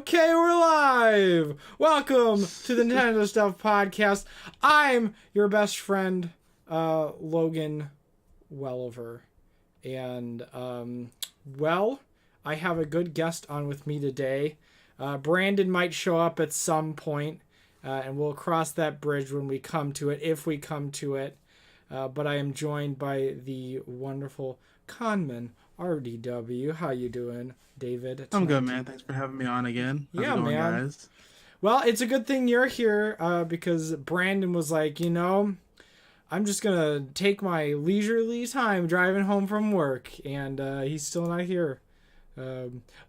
Okay, we're live! Welcome to the Nintendo Stuff Podcast. I'm your best friend, Logan Welliver. And, I have a good guest on with me today. Brandon might show up at some point, and we'll cross that bridge when we come to it, if we come to it. But I am joined by the wonderful ConMenRDW. How you doing, David? Tonight? I'm good, man. Thanks for having me on again. How's it going, man. Guys? Well, it's a good thing you're here because Brandon was like, I'm just going to take my leisurely time driving home from work, and he's still not here.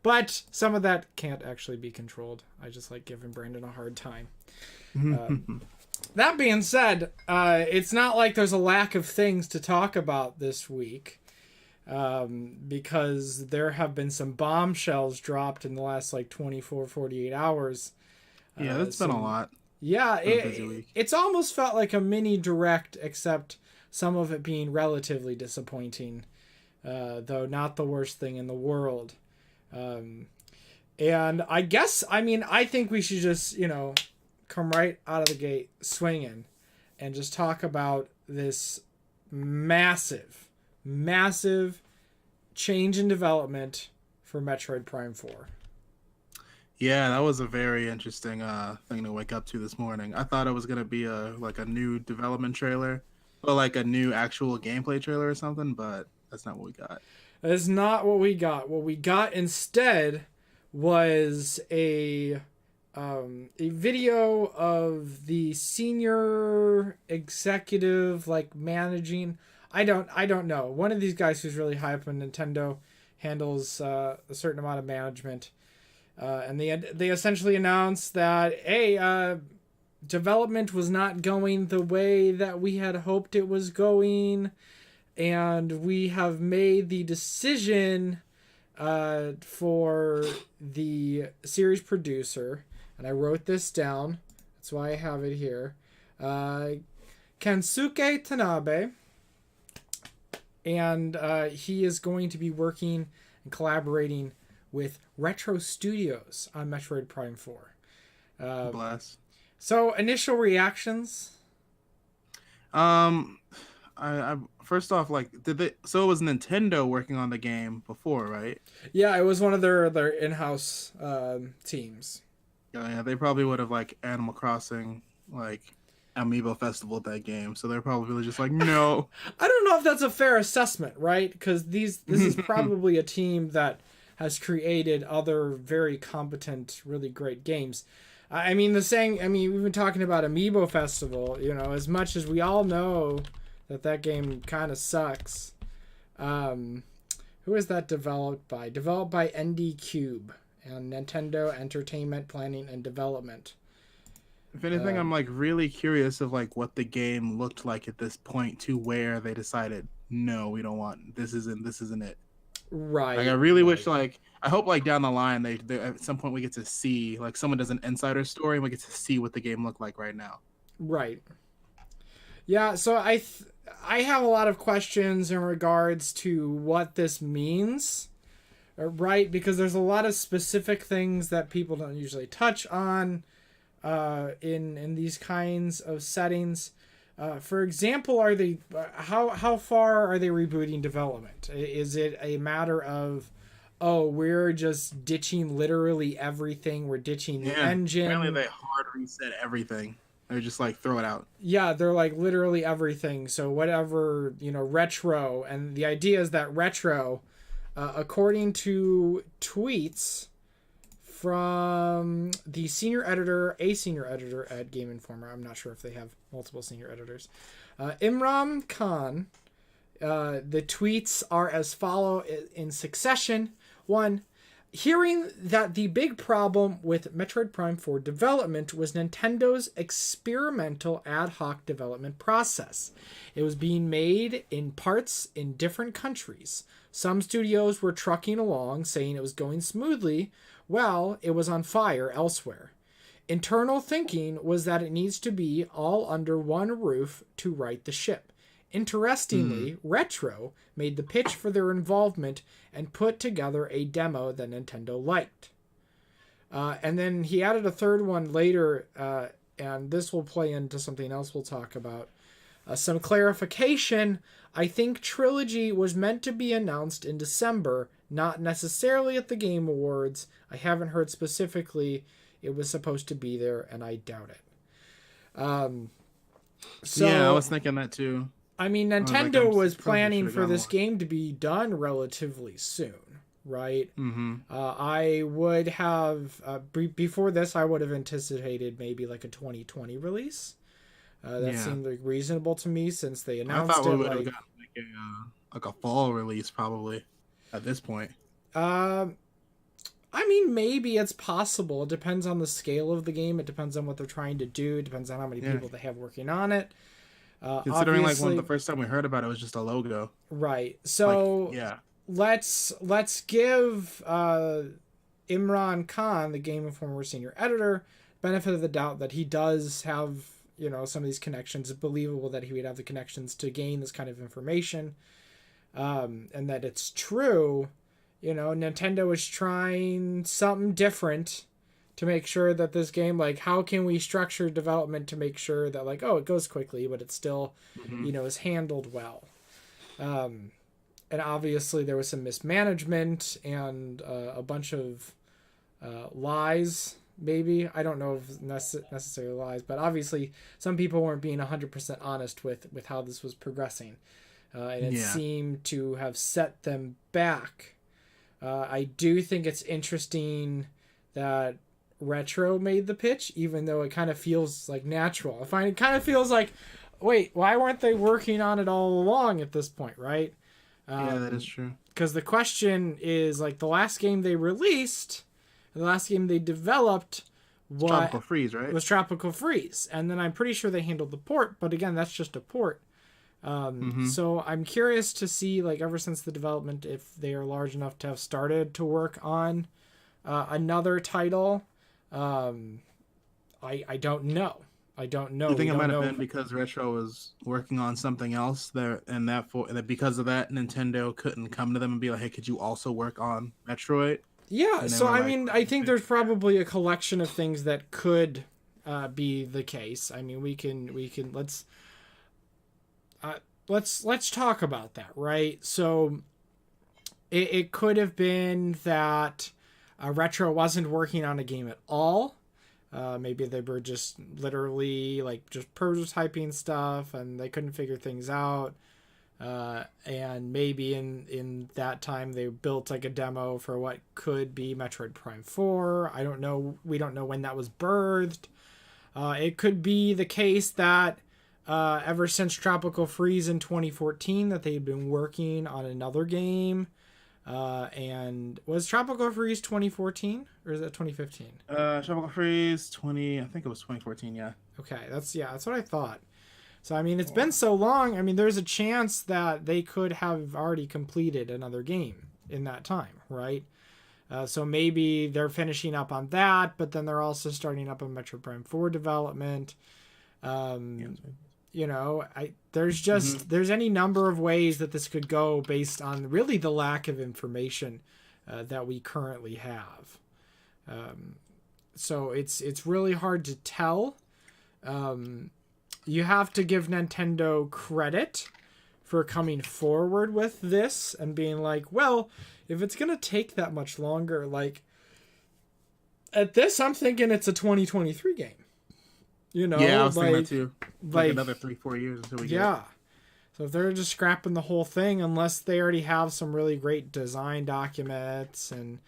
But some of that can't actually be controlled. I just like giving Brandon a hard time. That being said, it's not like there's a lack of things to talk about this week. Because there have been some bombshells dropped in the last 24, 48 hours. Yeah, that's been a lot. Yeah, it's almost felt like a mini direct, except some of it being relatively disappointing, though not the worst thing in the world. And I guess, I think we should just, come right out of the gate swinging and just talk about this massive change in development for Metroid Prime 4. Yeah, that was a very interesting thing to wake up to this morning. I thought it was going to be a new development trailer or like a new actual gameplay trailer or something, but that's not what we got. That is not what we got. What we got instead was a video of the senior executive managing. I don't know. One of these guys who's really high up in Nintendo handles a certain amount of management, and they essentially announced that development was not going the way that we had hoped it was going, and we have made the decision for the series producer, and I wrote this down. That's why I have it here. Kensuke Tanabe. And he is going to be working and collaborating with Retro Studios on Metroid Prime 4. Bless. So, initial reactions? I first off, so it was Nintendo working on the game before, right? Yeah, it was one of their in-house teams. Yeah, they probably would have Animal Crossing, Amiibo Festival at that game, so they're probably just no. I don't know if that's a fair assessment, right? Because this is probably a team that has created other very competent, really great games. We've been talking about Amiibo Festival, as much as we all know that game kind of sucks. Who is that developed by? Developed by ND Cube and Nintendo Entertainment Planning and Development. If anything, I'm really curious of what the game looked like at this point to where they decided, no, we don't want this. Isn't it? Right. I really wish I hope down the line they at some point we get to see someone does an insider story and we get to see what the game looked like right now. Right. Yeah. So I have a lot of questions in regards to what this means. Right, because there's a lot of specific things that people don't usually touch on. In these kinds of settings, for example, are they how far are they rebooting development? Is it a matter of, we're just ditching literally everything? We're ditching the engine. Apparently, they hard reset everything. They're just throw it out. Yeah, they're literally everything. So whatever retro, and the idea is that retro, according to tweets from the senior editor at Game Informer. I'm not sure if they have multiple senior editors. Imran Khan. The tweets are as follow in succession. 1. Hearing that the big problem with Metroid Prime 4 development was Nintendo's experimental ad hoc development process. It was being made in parts in different countries. Some studios were trucking along, saying it was going smoothly. Well, it was on fire elsewhere. Internal thinking was that it needs to be all under one roof to right the ship. Interestingly, Retro made the pitch for their involvement and put together a demo that Nintendo liked. And then he added a third one later, and this will play into something else we'll talk about. Some clarification. I think Trilogy was meant to be announced in December, not necessarily at the Game Awards. I haven't heard specifically it was supposed to be there, and I doubt it. So yeah, I was thinking that too. I mean, Nintendo was planning for this game to be done relatively soon, right? Mm-hmm. I would have before this, I would have anticipated maybe like a 2020 release. That seemed like reasonable to me since they announced I thought we it. would have gotten like a fall release probably at this point. I mean, maybe it's possible. It depends on the scale of the game. It depends on what they're trying to do. It depends on how many people they have working on it. Considering like the first time we heard about it was just a logo. Right. So let's give Imran Khan, the Game Informer senior editor, benefit of the doubt that he does have, you know, some of these connections. It's believable that he would have the connections to gain this kind of information, and that it's true. You know, Nintendo is trying something different to make sure that this game, like, how can we structure development to make sure that, like, oh, it goes quickly, but it still, you know, is handled well. And obviously there was some mismanagement and a bunch of lies, maybe. I don't know if necessarily lies, but obviously some people weren't being 100% honest with how this was progressing. And it seemed to have set them back. I do think it's interesting that Retro made the pitch, even though it kind of feels like natural. I find it kind of feels like, wait, why weren't they working on it all along at this point, right? Yeah, that is true. Because the question is, like, the last game they released, the last game they developed was Tropical Freeze, right? Was Tropical Freeze. And then I'm pretty sure they handled the port, but again, that's just a port. So I'm curious to see, like, ever since the development, if they are large enough to have started to work on another title. I don't know. I don't know. I think it might have been because Retro was working on something else there, and that because of that, Nintendo couldn't come to them and be like, "Hey, could you also work on Metroid?" Yeah. So I mean, I think there's probably a collection of things that could be the case. I mean, we can let's talk about that, right? So it could have been that Retro wasn't working on a game at all. Maybe they were just literally like just prototyping stuff and they couldn't figure things out. And maybe in that time they built like a demo for what could be Metroid Prime 4. I don't know. We don't know when that was birthed. It could be the case that ever since Tropical Freeze in 2014 that they've been working on another game. And was Tropical Freeze 2014 or is that 2015? Tropical Freeze I think it was 2014, yeah. Okay, that's what I thought. So I mean, it's been so long. I mean, there's a chance that they could have already completed another game in that time, right? So maybe they're finishing up on that, but then they're also starting up on Metroid Prime 4 development. You know, there's any number of ways that this could go based on really the lack of information that we currently have. So it's really hard to tell. You have to give Nintendo credit for coming forward with this and being like, well, if it's going to take that much longer, like at this, I'm thinking it's a 2023 game. You know, yeah, I was thinking that too. Like another 3-4 years until we get it. So if they're just scrapping the whole thing, unless they already have some really great design documents and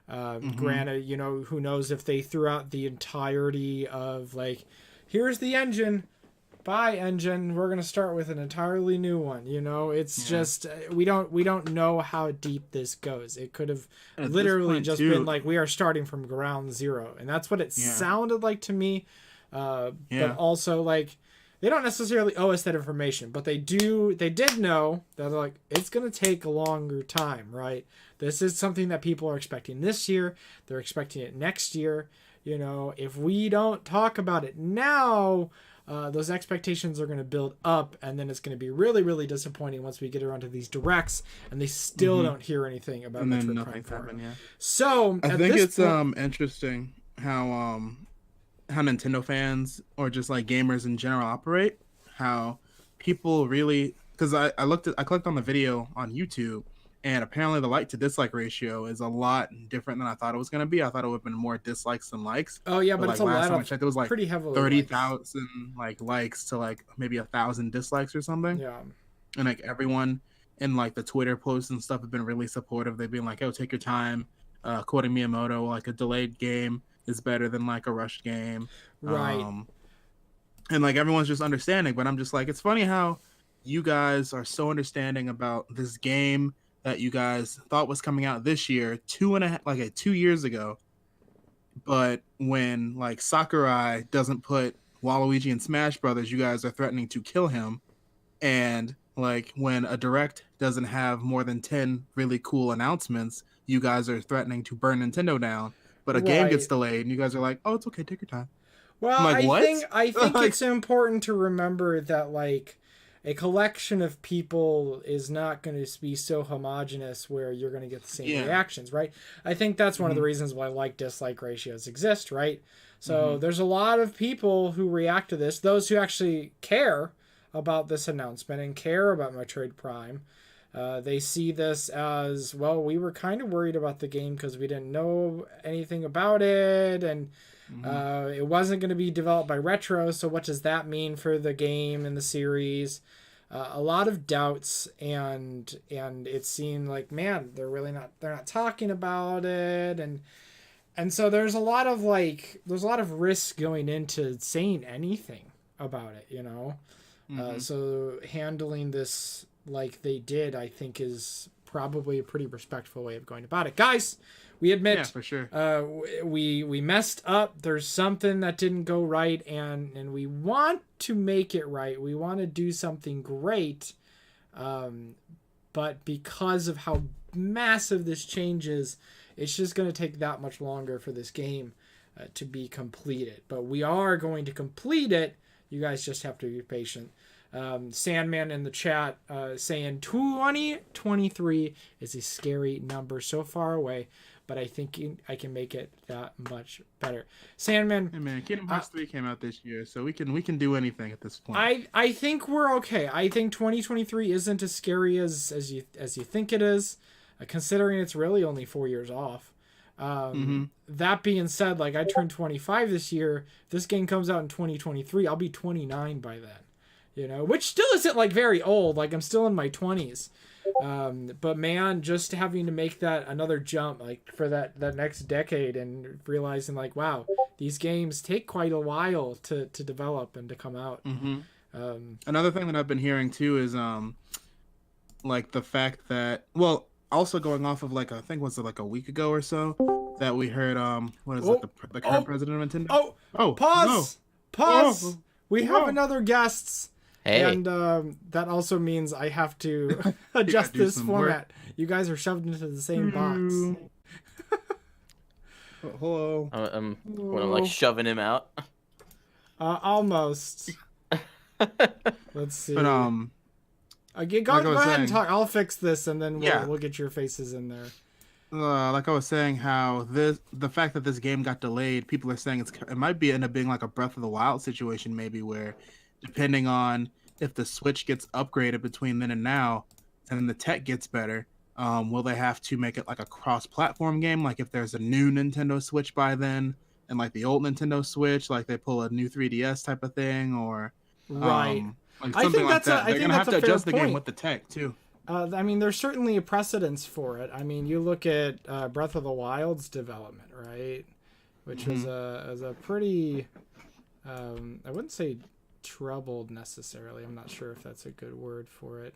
granted, you know, who knows if they threw out the entirety of like, here's the engine, bye engine, we're gonna start with an entirely new one. You know, it's just we don't know how deep this goes. It could have literally just been like we are starting from ground zero, and that's what it sounded like to me. But also like they don't necessarily owe us that information, but they did know that like it's going to take a longer time, right? This is something that people are expecting this year. They're expecting it next year. You know, if we don't talk about it now, those expectations are going to build up, and then it's going to be really, really disappointing once we get around to these directs, and they still don't hear anything about And then Metroid Prime nothing's 4. happened. Yeah. So I at think this it's point, interesting how Nintendo fans or just like gamers in general operate. How people really, because I clicked on the video on YouTube, and apparently the like to dislike ratio is a lot different than I thought it was gonna be. I thought it would have been more dislikes than likes. oh yeah, But but it's like a last lot time I of checked, it was like pretty heavily thirty likes. thousand like likes to like maybe 1,000 dislikes or something. Yeah. And like everyone in like the Twitter posts and stuff have been really supportive. They've been like, "Oh, take your time." Quoting Miyamoto, like a delayed game is better than like a rushed game. Right. Um, and like everyone's just understanding, but I'm just like, it's funny how you guys are so understanding about this game that you guys thought was coming out this year, 2 years ago. But when like Sakurai doesn't put Waluigi in Smash Brothers, you guys are threatening to kill him. And like when a direct doesn't have more than 10 really cool announcements, you guys are threatening to burn Nintendo down. But a game gets Right. delayed and you guys are like, "Oh, it's okay, take your time." I'm Well, like, "What?" I think Like, it's important to remember that like a collection of people is not going to be so homogenous where you're going to get the same yeah. reactions, right? I think that's one of the Mhm. reasons why like dislike ratios exist, right? So Mhm. there's a lot of people who react to this, those who actually care about this announcement and care about Metroid Prime. They see this as, well, we were kind of worried about the game because we didn't know anything about it, and Mhm. it wasn't going to be developed by Retro, so what does that mean for the game and the series? A lot of doubts, and it seemed like, man, they're not talking about it, and so there's a lot of risk going into saying anything about it, you know. Mhm. So handling this like they did, I think, is probably a pretty respectful way of going about it. Guys, we Yeah, admit for sure. we messed up. There's something that didn't go right, and we want to make it right. We want to do something great, but because of how massive this change is, it's just going to take that much longer for this game to be completed. But we are going to complete it. You guys just have to be patient. Sandman in the chat saying 2023 is a scary number so far away, but I think I can make it that much better. Sandman, Hey man, Kingdom Hearts 3 came out this year, so we can do anything at this point. I think we're okay. I think 2023 isn't as scary as you think it is, considering it's really only 4 years off. That being said, like I turned 25 this year. If this game comes out in 2023, I'll be 29 by then. You know, which still isn't like very old. Like I'm still in my 20s. But man, just having to make that another jump, like for that next decade, and realizing like, wow, these games take quite a while to develop and to come out. Another thing that I've been hearing too is like the fact that, well, also going off of like I think was it like a week ago or so that we heard what is it, the current president of Nintendo? Oh, Pause. no. Pause. Oh, We have another guests. Hey. And that also means I have to adjust do this some format. You guys are shoved into the same box. Hello. When I'm like shoving him out. Almost. Let's see. But go ahead and talk. I'll fix this, and then Yeah. we'll get your faces in there. Like I was saying, how the fact that this game got delayed, people are saying it might end up being like a Breath of the Wild situation, maybe where depending on if the Switch gets upgraded between then and now, and the tech gets better, will they have to make it like a cross-platform game? Like if there's a new Nintendo Switch by then, and like the old Nintendo Switch, like they pull a new 3DS type of thing, or Right. like I something think like that's a- that. I They're think gonna have that's to a fair adjust the game point. with the tech too. I mean, there's certainly a precedence for it. I mean, you look at Breath of the Wild's development, right? Which was a pretty, I wouldn't say troubled necessarily. I'm not sure if that's a good word for it.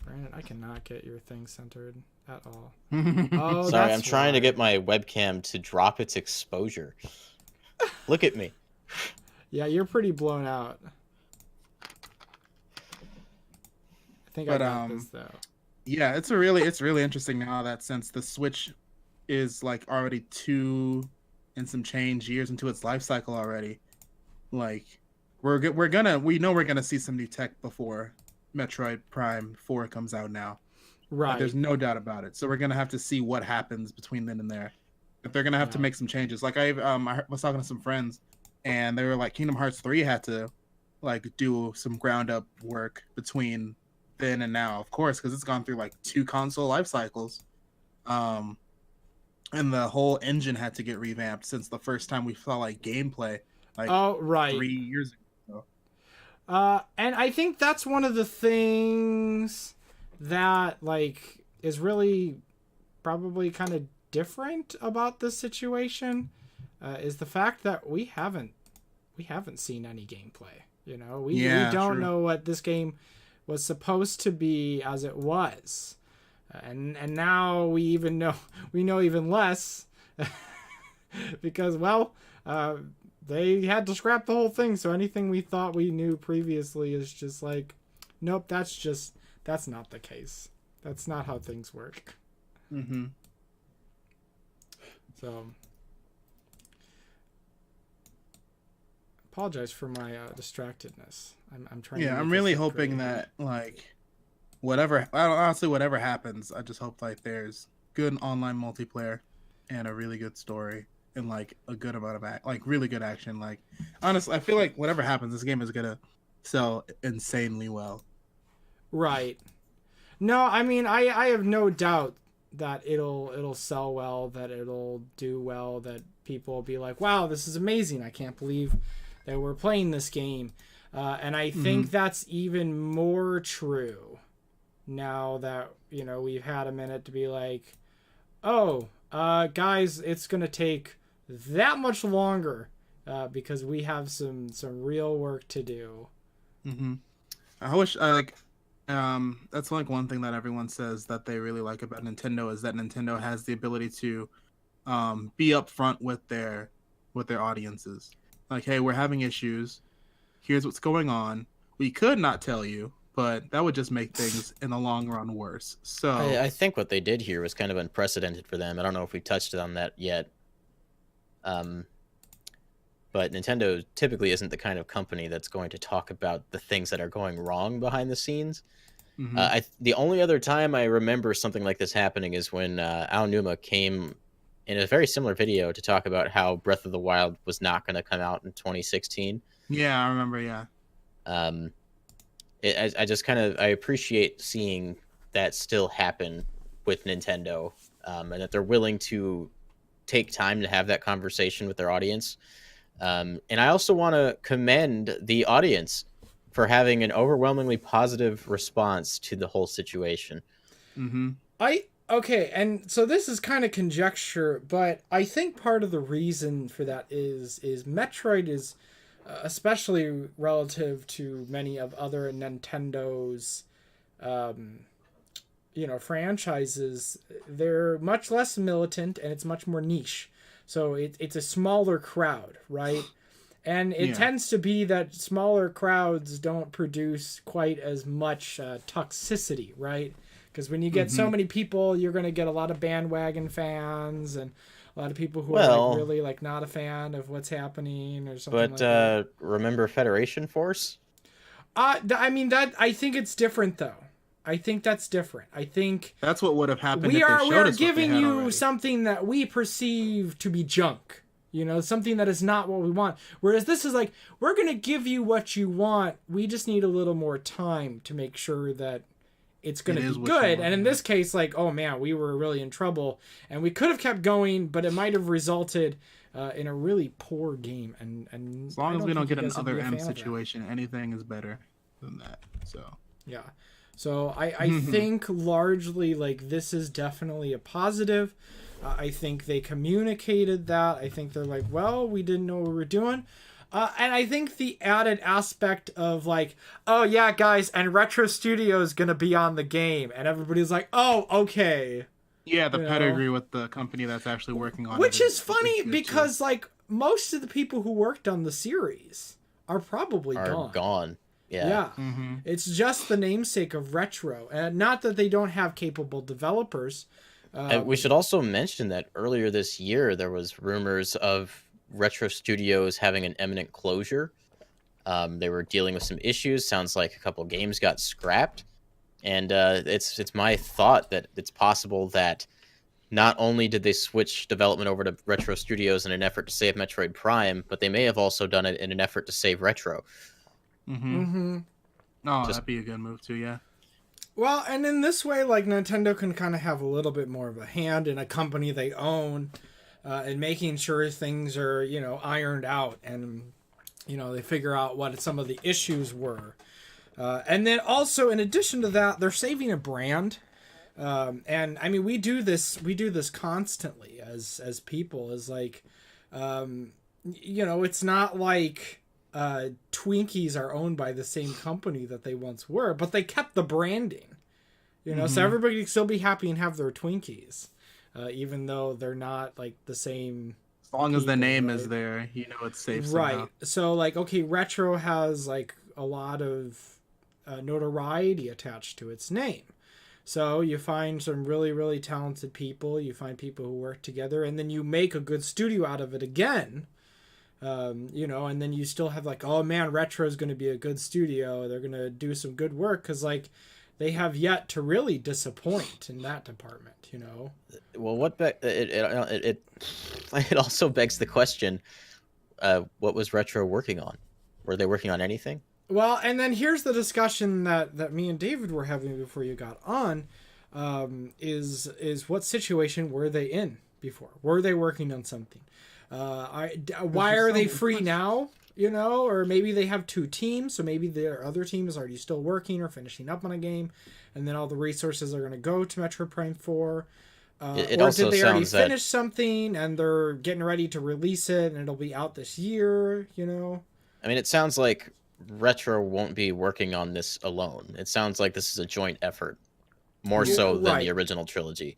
Brandon, I cannot get your thing centered at all. Oh, Sorry, I'm that's trying to why. get my webcam to drop its exposure. Look at me. Yeah, you're pretty blown out. I think I But, got this though. Yeah, it's really interesting now that since the Switch is like already 2 and some change years into its life cycle already, like we know we're gonna see some new tech before Metroid Prime 4 comes out now. Like, Right. there's no doubt about it. So we're gonna have to see what happens between then and there. If they're gonna have to Yeah. make some changes, like I was talking to some friends, and they were like, Kingdom Hearts 3 had to like do some ground up work between then and now, of course, because it's gone through like 2 console life cycles. Um, and the whole engine had to get revamped since the first time we saw like gameplay, like Oh, right. 3 years ago. And I think that's one of the things that like is really probably kind of different about this situation, is the fact that we haven't seen any gameplay. You know, we Yeah, don't true. know what this game was supposed to be as it was, and now we know even less because they had to scrap the whole thing. So anything we thought we knew previously is just like, nope, that's not the case. That's not how things work. Mm-hmm. So apologize for my distractedness. I'm trying. Yeah, to I'm make really this look hoping great. that like honestly, whatever happens, I just hope like there's good online multiplayer and a really good story and like a good amount of really good action. Like, honestly, I feel like whatever happens, this game is gonna sell insanely well. Right. No, I mean I have no doubt that it'll sell well, that it'll do well, that people will be like, wow, this is amazing. I can't believe that we're playing this game. And I think that's even more true now that, you know, we've had a minute to be like, oh, guys, it's going to take that much longer because we have some real work to do. Mm-hmm. I wish I like that's like one thing that everyone says that they really like about Nintendo is that Nintendo has the ability to be upfront with their audiences. Like, hey, we're having issues. Here's what's going on. We could not tell you, but that would just make things in the long run worse. So I think what they did here was kind of unprecedented for them. I don't know if we touched on that yet. But Nintendo typically isn't the kind of company that's going to talk about the things that are going wrong behind the scenes. The only other time I remember something like this happening is when Aonuma came in a very similar video to talk about how Breath of the Wild was not going to come out in 2016. yeah, I remember. Yeah, I just kind of I appreciate seeing that still happen with Nintendo, and that they're willing to take time to have that conversation with their audience. And I also want to commend the audience for having an overwhelmingly positive response to the whole situation. Okay, and so this is kind of conjecture, but I think part of the reason for that is Metroid is, especially relative to many of other Nintendo's, franchises, they're much less militant and it's much more niche. So it's a smaller crowd, right? And it tends to be that smaller crowds don't produce quite as much toxicity, right? Because when you get so many people, you're going to get a lot of bandwagon fans and a lot of people who are like really like not a fan of what's happening or something like that. Remember Federation Force? I mean, that I think it's different though. I think that's different. I think that's what would have happened. We if are they we showed are us what they giving had you already. something that we perceive to be junk. You know, something that is not what we want. Whereas this is like, we're going to give you what you want. We just need a little more time to make sure that it's going to be good. And in this case, like, oh man, we were really in trouble. And we could have kept going, but it might have resulted in a really poor game. And as long as we don't get another M situation, anything is better than that. So yeah. So I think largely like this is definitely a positive. I think they communicated that. I think they're like, well, we didn't know what we were doing. And I think the added aspect of like, oh yeah, guys, and Retro Studio is going to be on the game. And everybody's like, oh, okay. Yeah, the pedigree with the company that's actually working on it. Which is funny because like most of the people who worked on the series are probably gone. Yeah. It's just the namesake of Retro. And not that they don't have capable developers. We should also mention that earlier this year, there was rumors of Retro Studios having an imminent closure. They were dealing with some issues. Sounds like a couple games got scrapped, and it's my thought that it's possible that not only did they switch development over to Retro Studios in an effort to save Metroid Prime, but they may have also done it in an effort to save Retro. Mm-hmm. Oh, Just- that'd be a good move too. Yeah. Well, and in this way, like, Nintendo can kind of have a little bit more of a hand in a company they own, and making sure things are, you know, ironed out, and, you know, they figure out what some of the issues were. And then also, in addition to that, they're saving a brand. And I mean, we do this constantly as people, is like, you know, it's not like Twinkies are owned by the same company that they once were, but they kept the branding, you know, so everybody can still be happy and have their Twinkies, even though they're not like the same. As long as the people, name right? is there, you know it's safe. Right. Somehow. So like, okay, Retro has like a lot of notoriety attached to its name. So you find some really, really talented people. You find people who work together, and then you make a good studio out of it again. You know, and then you still have like, oh man, Retro is going to be a good studio. They're going to do some good work, because like they have yet to really disappoint in that department. You know. Well, it also begs the question: what was Retro working on? Were they working on anything? Well, and then here's the discussion that me and David were having before you got on, is what situation were they in before? Were they working on something? Why are they free now? You know, or maybe they have two teams, so maybe their other team is already still working or finishing up on a game, and then all the resources are going to go to Metroid Prime 4. It or also did they already sounds that- finish something and they're getting ready to release it and it'll be out this year, you know? I mean, it sounds like Retro won't be working on this alone. It sounds like this is a joint effort, more so than Right. the original trilogy.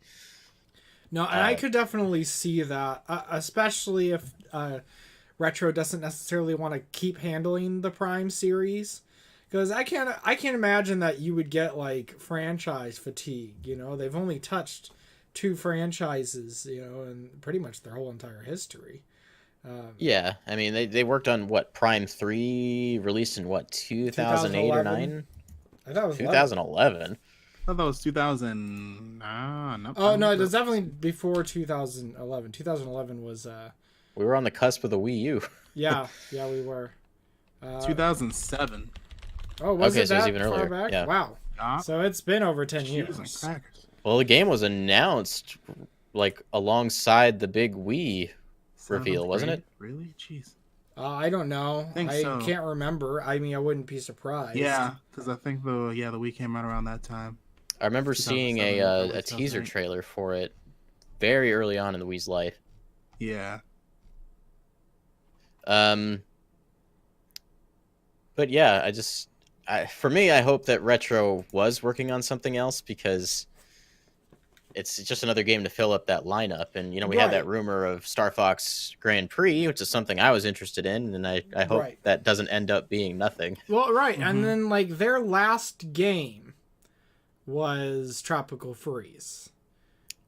No, and I could definitely see that, especially if Retro doesn't necessarily want to keep handling the Prime series, because I can't imagine that you would get like franchise fatigue. You know, they've only touched 2 franchises, you know, and pretty much their whole entire history. Yeah, I mean, they worked on what, Prime 3 released in what, 2008 or 9? I thought it was 2011. I thought that was 2000. No. Oh no, it was definitely before 2011. 2011 was We were on the cusp of the Wii U. yeah we were. 2007. Oh, was Okay, it so it was that even far earlier, back? yeah. Wow. Ah, So it's been over 10 cheese and years. crackers. Well, the game was announced like alongside the big Wii reveal, 7th wasn't grade? it? Really? Jeez. I don't know. Think I so. can't remember. I mean, I wouldn't be surprised. Yeah, because I think the Wii came out around that time. I remember seeing 2007, a probably teaser 2008. trailer for it very early on in the Wii's life. Yeah. But yeah, for me, I hope that Retro was working on something else, because it's just another game to fill up that lineup. And, you know, we had that Right. rumor of Star Fox Grand Prix, which is something I was interested in, and I hope Right. that doesn't end up being nothing. Well, right. Mhm. And then, like, their last game was Tropical Freeze,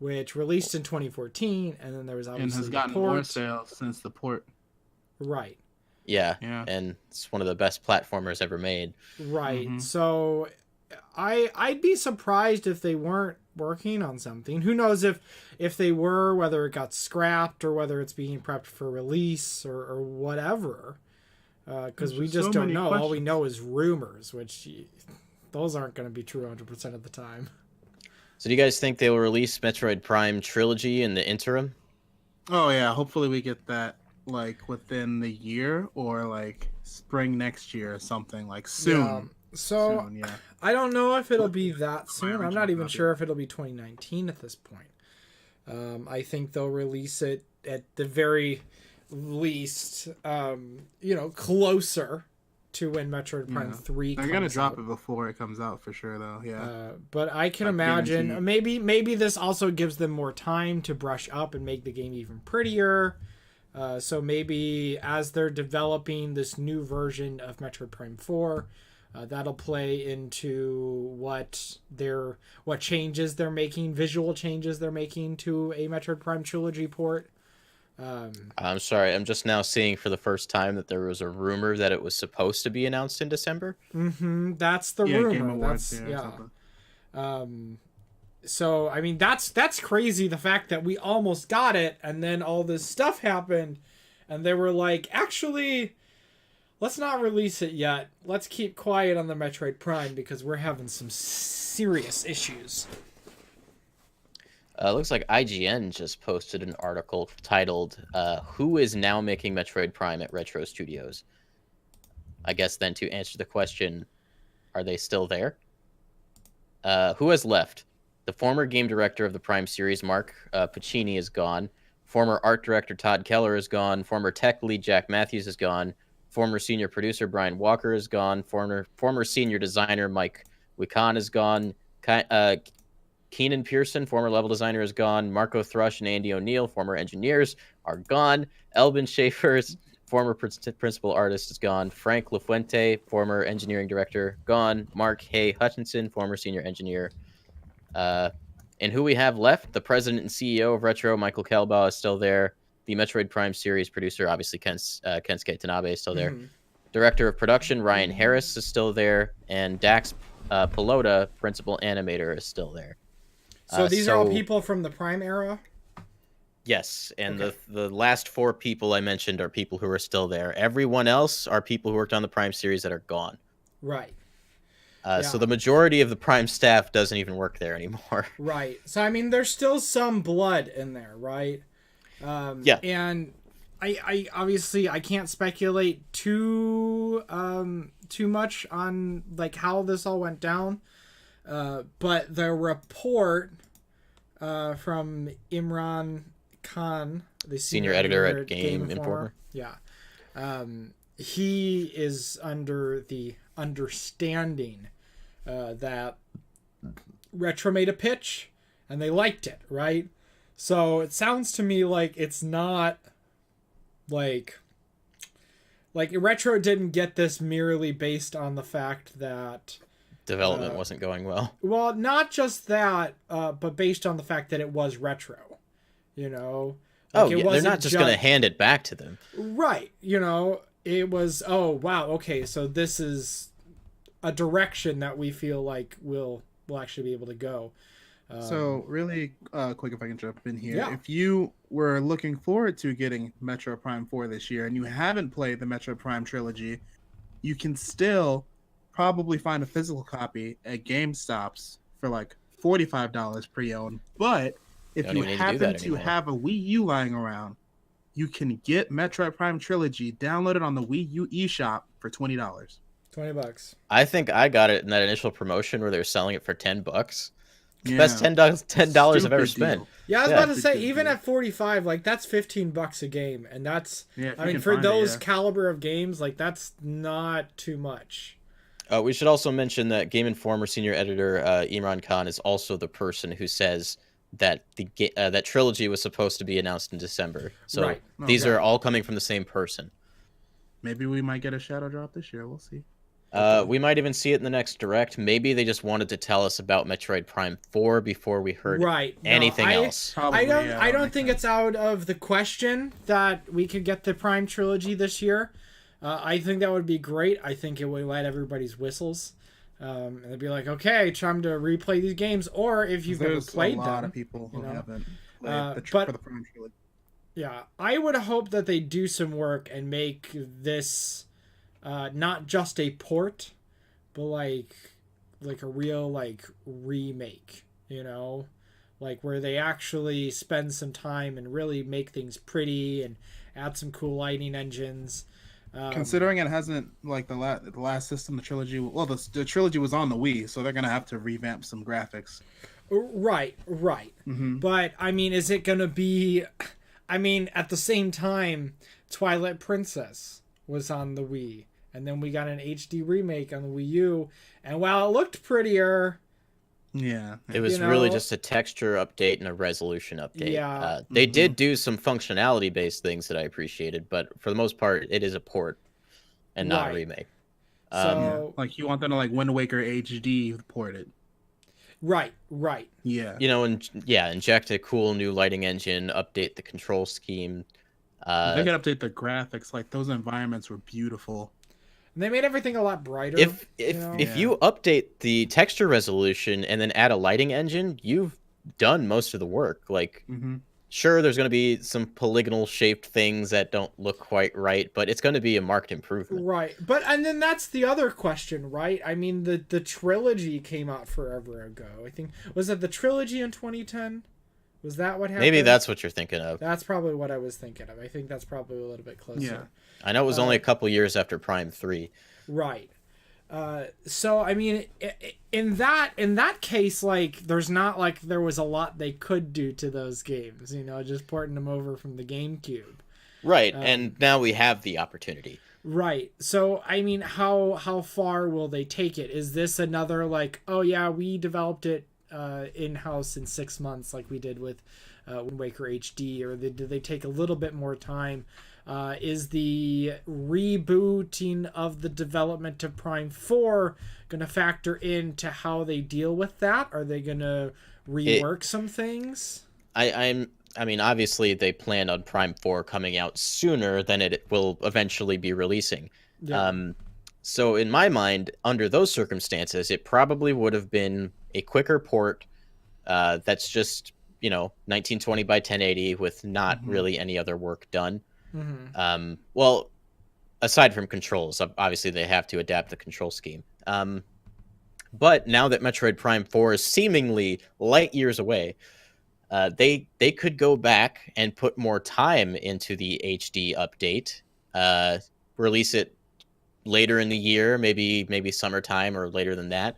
which released in 2014, and then there was And obviously has the gotten port. more sales since the port. Right. Yeah, Yeah. and it's one of the best platformers ever made. Right. Mhm. So I'd be surprised if they weren't working on something. Who knows if they were, whether it got scrapped or whether it's being prepped for release or whatever. Because There's we just just so don't many know. All we questions. know is rumors, which those aren't going to be true 100% of the time. So do you guys think they will release Metroid Prime Trilogy in the interim? Oh yeah, hopefully we get that like within the year or like spring next year or something, like soon. Yeah. So Soon, yeah. I don't know if it'll be that soon. I'm not original even copy. sure if it'll be 2019 at this point. I think they'll release it at the very least, closer to when Metroid Prime Yeah. 3 They're comes gonna drop out. it before it comes out for sure, though. Yeah. But I can I imagine guarantee. maybe this also gives them more time to brush up and make the game even prettier. So maybe as they're developing this new version of Metroid Prime 4, that'll play into what changes they're making, visual changes they're making to a Metroid Prime trilogy port. I'm sorry, I'm just now seeing for the first time that there was a rumor that it was supposed to be announced in December. That's the Yeah, Game rumor. Awards, That's yeah, or something. So I mean that's crazy. The fact that we almost got it, and then all this stuff happened, and they were like, actually, let's not release it yet. Let's keep quiet on the Metroid Prime because we're having some serious issues. Looks like IGN just posted an article titled "Who is now making Metroid Prime at Retro Studios?" I guess then to answer the question, are they still there? Who has left? The former game director of the Prime series, Mark Pacini, is gone. Former art director Todd Keller is gone. Former tech lead Jack Matthews is gone. Former senior producer Brian Walker is gone. Former senior designer Mike Wikan is gone. Keenan Pearson, former level designer, is gone. Marco Thrush and Andy O'Neill, former engineers, are gone. Elvin Schaefer's former principal artist, is gone. Frank LaFuente, former engineering director, gone. Mark Hay Hutchinson, former senior engineer. And who we have left, the president and CEO of Retro, Michael Kalbaugh, is still there. The Metroid Prime series producer, obviously Kensuke Tanabe, is still there. Director of production, Ryan Harris, is still there. And Dax Pelota, principal animator, is still there. So these are all people from the Prime era? Yes, and the last 4 people I mentioned are people who are still there. Everyone else are people who worked on the Prime series that are gone. Right. So the majority of the Prime staff doesn't even work there anymore. Right. So, I mean, there's still some blood in there, right? Yeah. And I obviously I can't speculate too much on like how this all went down. But the report from Imran Khan, the senior editor at Game Informer. Yeah. He is under the understanding that Retro made a pitch and they liked it, right? So it sounds to me like it's not like Retro didn't get this merely based on the fact that development wasn't going well. Well, not just that, but based on the fact that it was Retro, you know. Like they're not just going to hand it back to them, right? You know, it was okay, so this is a direction that we feel like we'll actually be able to go. So really quick, if I can jump in here. Yeah. If you were looking forward to getting Metro Prime 4 this year and you haven't played the Metro Prime trilogy, you can still probably find a physical copy at GameStops for like $45 pre-owned. But if you happen to have a Wii U lying around, you can get Metroid Prime Trilogy downloaded on the Wii U eShop for $20. $20. I think I got it in that initial promotion where they were selling it for $10. Yeah. Best $10 I've ever spent. Deal. Yeah, I was about to say, even at 45, like that's $15 a game, and that's I mean for those caliber of games, like that's not too much. We should also mention that Game Informer senior editor Imran Khan is also the person who says that that trilogy was supposed to be announced in December. So these are all coming from the same person. Maybe we might get a shadow drop this year. We'll see. We might even see it in the next direct. Maybe they just wanted to tell us about Metroid Prime 4 before we heard anything else. I don't think it's out of the question that we could get the Prime trilogy this year. I think that would be great. I think it would let everybody's whistles. And they'd be like, okay, time to replay these games. Or if you've never played them. There's a lot of people who haven't played for the Prime trilogy. Yeah, I would hope that they do some work and make this not just a port, but like a real remake, you know, like where they actually spend some time and really make things pretty and add some cool lighting engines. Considering it hasn't the last system, the trilogy. Well, the trilogy was on the Wii, so they're gonna have to revamp some graphics. Right. Mm-hmm. But I mean, is it gonna be? I mean, at the same time, Twilight Princess was on the Wii, and then we got an HD remake on the Wii U, and while it looked prettier, it was really just a texture update and a resolution update. Yeah, they did do some functionality based things that I appreciated, but for the most part, it is a port and not a remake. So, you want them to Wind Waker HD port it. Right. Yeah. You know, inject a cool new lighting engine, update the control scheme, They could update the graphics. Like those environments were beautiful. And they made everything a lot brighter. If you update the texture resolution and then add a lighting engine, you've done most of the work. Like, sure, there's going to be some polygonal shaped things that don't look quite right, but it's going to be a marked improvement. Right. And then that's the other question, right? I mean, the trilogy came out forever ago. I think, was it the trilogy in 2010? Was that what happened? Maybe that's what you're thinking of. That's probably what I was thinking of. I think that's probably a little bit closer. Yeah. I know it was only a couple years after Prime 3. Right. So I mean, in that case, like, there's not like there was a lot they could do to those games, you know, just porting them over from the GameCube. Right, and now we have the opportunity. Right. So I mean, how far will they take it? Is this another like, oh yeah, we developed it in-house in 6 months like we did with Wind Waker HD, or did they take a little bit more time? Is the rebooting of the development of Prime 4 going to factor into how they deal with that? Are they going to rework some things? I mean, obviously they plan on Prime 4 coming out sooner than it will eventually be releasing. Yeah. So in my mind, under those circumstances, it probably would have been a quicker port that's just, 1920 by 1080 with not really any other work done. Well, aside from controls, obviously they have to adapt the control scheme. But now that Metroid Prime 4 is seemingly light years away, they could go back and put more time into the HD update, release it later in the year, maybe summertime or later than that.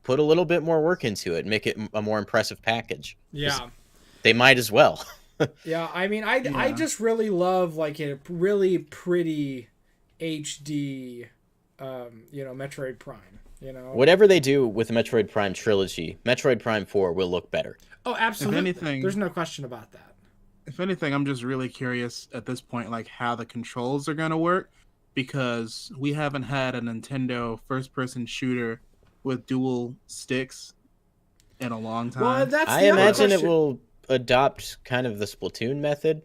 Put a little bit more work into it, make it a more impressive package. Yeah, they might as well. Yeah, I mean, I just really love like a really pretty HD, Metroid Prime. Whatever they do with the Metroid Prime trilogy, Metroid Prime 4 will look better. Oh, absolutely. If anything, there's no question about that. If anything, I'm just really curious at this point, like how the controls are gonna work, because we haven't had a Nintendo first-person shooter with dual sticks in a long time. Well, I imagine it will adopt kind of the Splatoon method.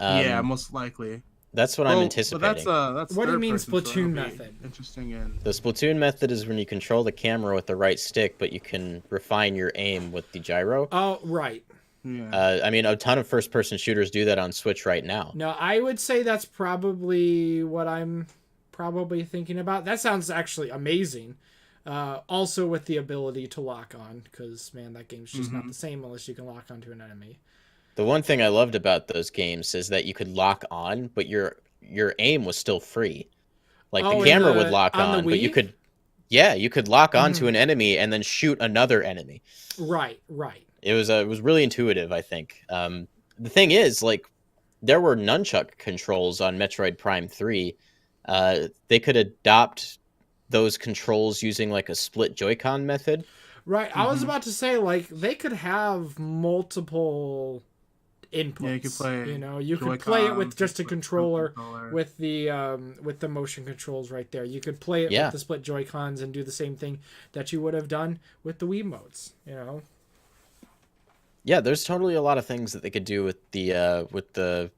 Yeah, most likely. That's what I'm anticipating. But that's what do you mean Splatoon method? Interesting. The Splatoon method is when you control the camera with the right stick, but you can refine your aim with the gyro. Oh, right. Yeah. I mean, a ton of first-person shooters do that on Switch right now. No, I would say that's probably what I'm probably thinking about. That sounds actually amazing. Also with the ability to lock on, because man, that game's just not the same unless you can lock onto an enemy. The one thing I loved about those games is that you could lock on, but your aim was still free. Like the camera would lock on, but you could lock onto an enemy and then shoot another enemy. Right. It was really intuitive, I think. The thing is, like, there were nunchuck controls on Metroid Prime 3. They could adopt those controls using like a split Joy-Con method. Right. I was about to say, like, they could have multiple inputs. Yeah, you could play it with just a controller with the motion controls right there. You could play it with the split Joy-Cons and do the same thing that you would have done with the Wiimotes, Yeah, there's totally a lot of things that they could do with the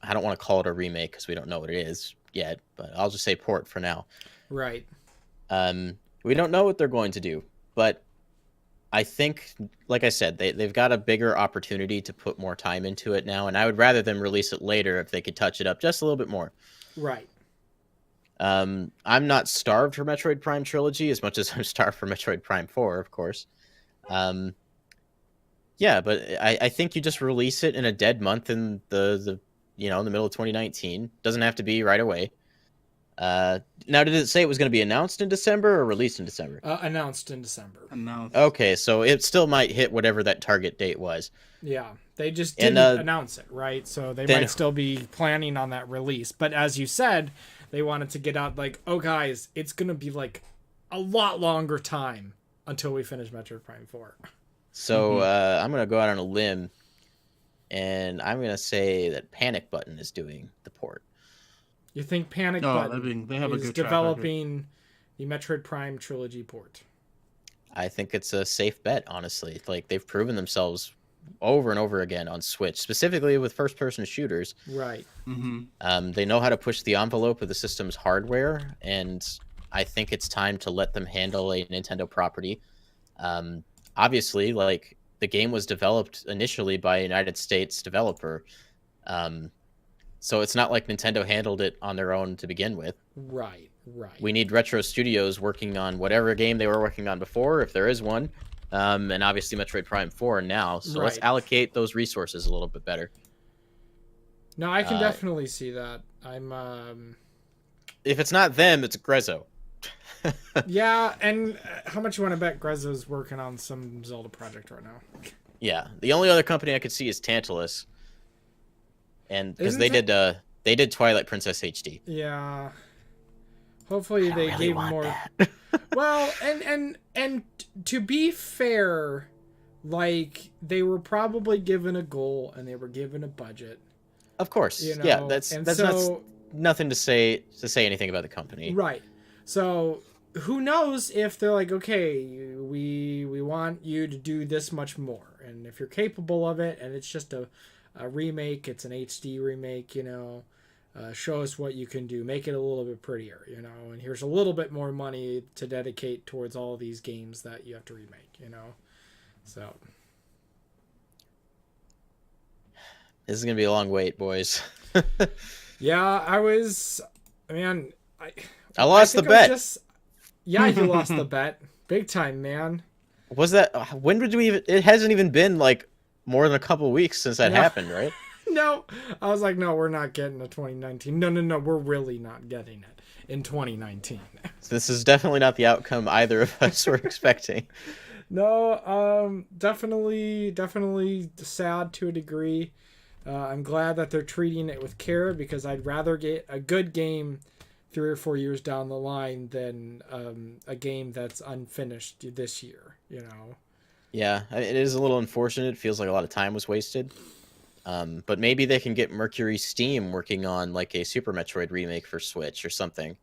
I don't want to call it a remake because we don't know what it is yet, but I'll just say port for now. Right. We don't know what they're going to do, but I think, like I said, they've got a bigger opportunity to put more time into it now, and I would rather them release it later if they could touch it up just a little bit more. Right. I'm not starved for Metroid Prime Trilogy as much as I'm starved for Metroid Prime 4, of course. Yeah, but I think you just release it in a dead month in the in the middle of 2019. Doesn't have to be right away. Now, did it say it was going to be announced in December or released in December? Announced in December. Okay, so it still might hit whatever that target date was. Yeah, they just didn't announce it, right? So they might still be planning on that release. But as you said, they wanted to get out like, oh, guys, it's going to be like a lot longer time until we finish Metroid Prime 4. So I'm going to go out on a limb, and I'm going to say that Panic Button is doing the port. You think Panic Button is developing the Metroid Prime trilogy port? I think it's a safe bet, honestly. Like, they've proven themselves over and over again on Switch, specifically with first-person shooters. Right. They know how to push the envelope of the system's hardware, and I think it's time to let them handle a Nintendo property. Obviously, like, the game was developed initially by a United States developer, so it's not like Nintendo handled it on their own to begin with. Right. We need Retro Studios working on whatever game they were working on before, if there is one, and obviously Metroid Prime 4 now. So let's allocate those resources a little bit better. No, I can definitely see that. I'm. If it's not them, it's Grezzo. Yeah, and how much you want to bet Grezzo's working on some Zelda project right now? Yeah, the only other company I could see is Tantalus, and because they did Twilight Princess HD. Yeah. Hopefully they gave more. Well, and to be fair, like, they were probably given a goal and they were given a budget. Of course, you know? Yeah. That's so, nothing to say anything about the company. Right. So who knows if they're like, okay, we want you to do this much more, and if you're capable of it, and it's just a remake, it's an HD remake, you know. Show us what you can do. Make it a little bit prettier, you know. And here's a little bit more money to dedicate towards all these games that you have to remake, you know. So this is gonna be a long wait, boys. Yeah, I lost the bet. Yeah, you lost the bet, big time, man. Was that? When did we even? It hasn't even been like more than a couple weeks since that happened, right? No, I was like, no, we're not getting a 2019. No, we're really not getting it in 2019. So this is definitely not the outcome either of us were expecting. No, definitely sad to a degree. I'm glad that they're treating it with care, because I'd rather get a good game 3 or 4 years down the line than a game that's unfinished this year, you know? Yeah, it is a little unfortunate. It feels like a lot of time was wasted. But maybe they can get Mercury Steam working on like a Super Metroid remake for Switch or something.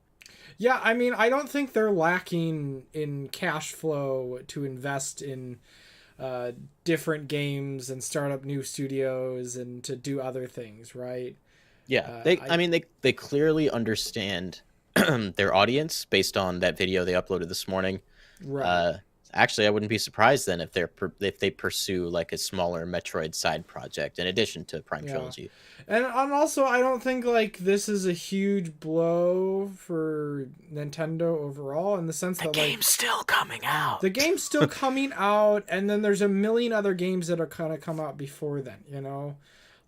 Yeah, I mean, I don't think they're lacking in cash flow to invest in different games and start up new studios and to do other things, right? Yeah, they clearly understand their audience based on that video they uploaded this morning. Right. Actually, I wouldn't be surprised then if they pursue like a smaller Metroid side project in addition to Prime Trilogy. And also, I don't think like this is a huge blow for Nintendo overall, in the sense that the game's still coming out. The game's still coming out, and then there's a million other games that are gonna come out before then. You know,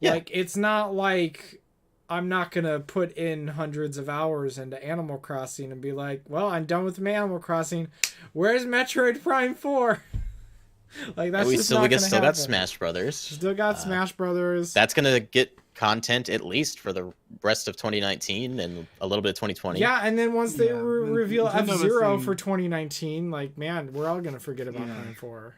like it's not like I'm not gonna put in hundreds of hours into Animal Crossing and be like, well, I'm done with my Animal Crossing. Where's Metroid Prime 4? Like, that's we just still not gonna happen. got Smash Brothers. Still got Smash Brothers. That's gonna get content at least for the rest of 2019 and a little bit of 2020. Yeah, and then once they reveal F-Zero for 2019, like, man, we're all gonna forget about Prime 4.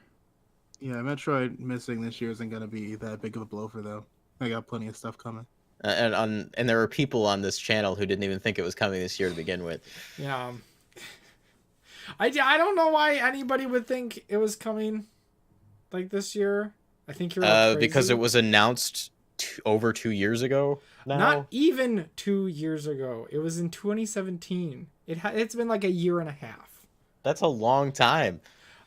Yeah, Metroid missing this year isn't gonna be that big of a blow for them. They got plenty of stuff coming. And there were people on this channel who didn't even think it was coming this year to begin with. Yeah. I don't know why anybody would think it was coming like this year. I think you're crazy. Because it was announced over 2 years ago now. Not even 2 years ago. It was in 2017. It's been like a year and a half. That's a long time.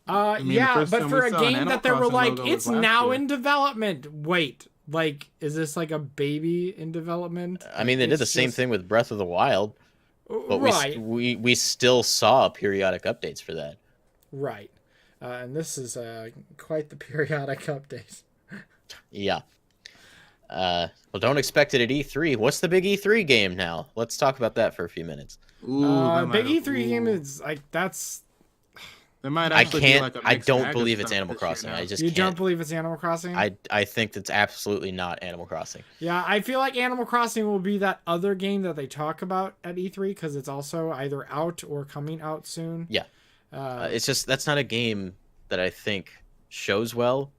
Yeah, but for a game that they were like, it's now in development. Wait, like, is this like a baby in development? I mean, they did the same thing with Breath of the Wild, but we still saw periodic updates for that. Right, and this is quite the periodic update. Yeah. Well, don't expect it at E3. What's the big E3 game now? Let's talk about that for a few minutes. Big E3 game is like that's. There might actually be like a I don't believe it's Animal Crossing. I just You don't believe it's Animal Crossing? I think that's absolutely not Animal Crossing. Yeah, I feel like Animal Crossing will be that other game that they talk about at E3 because it's also either out or coming out soon. Yeah. It's just that's not a game that I think shows well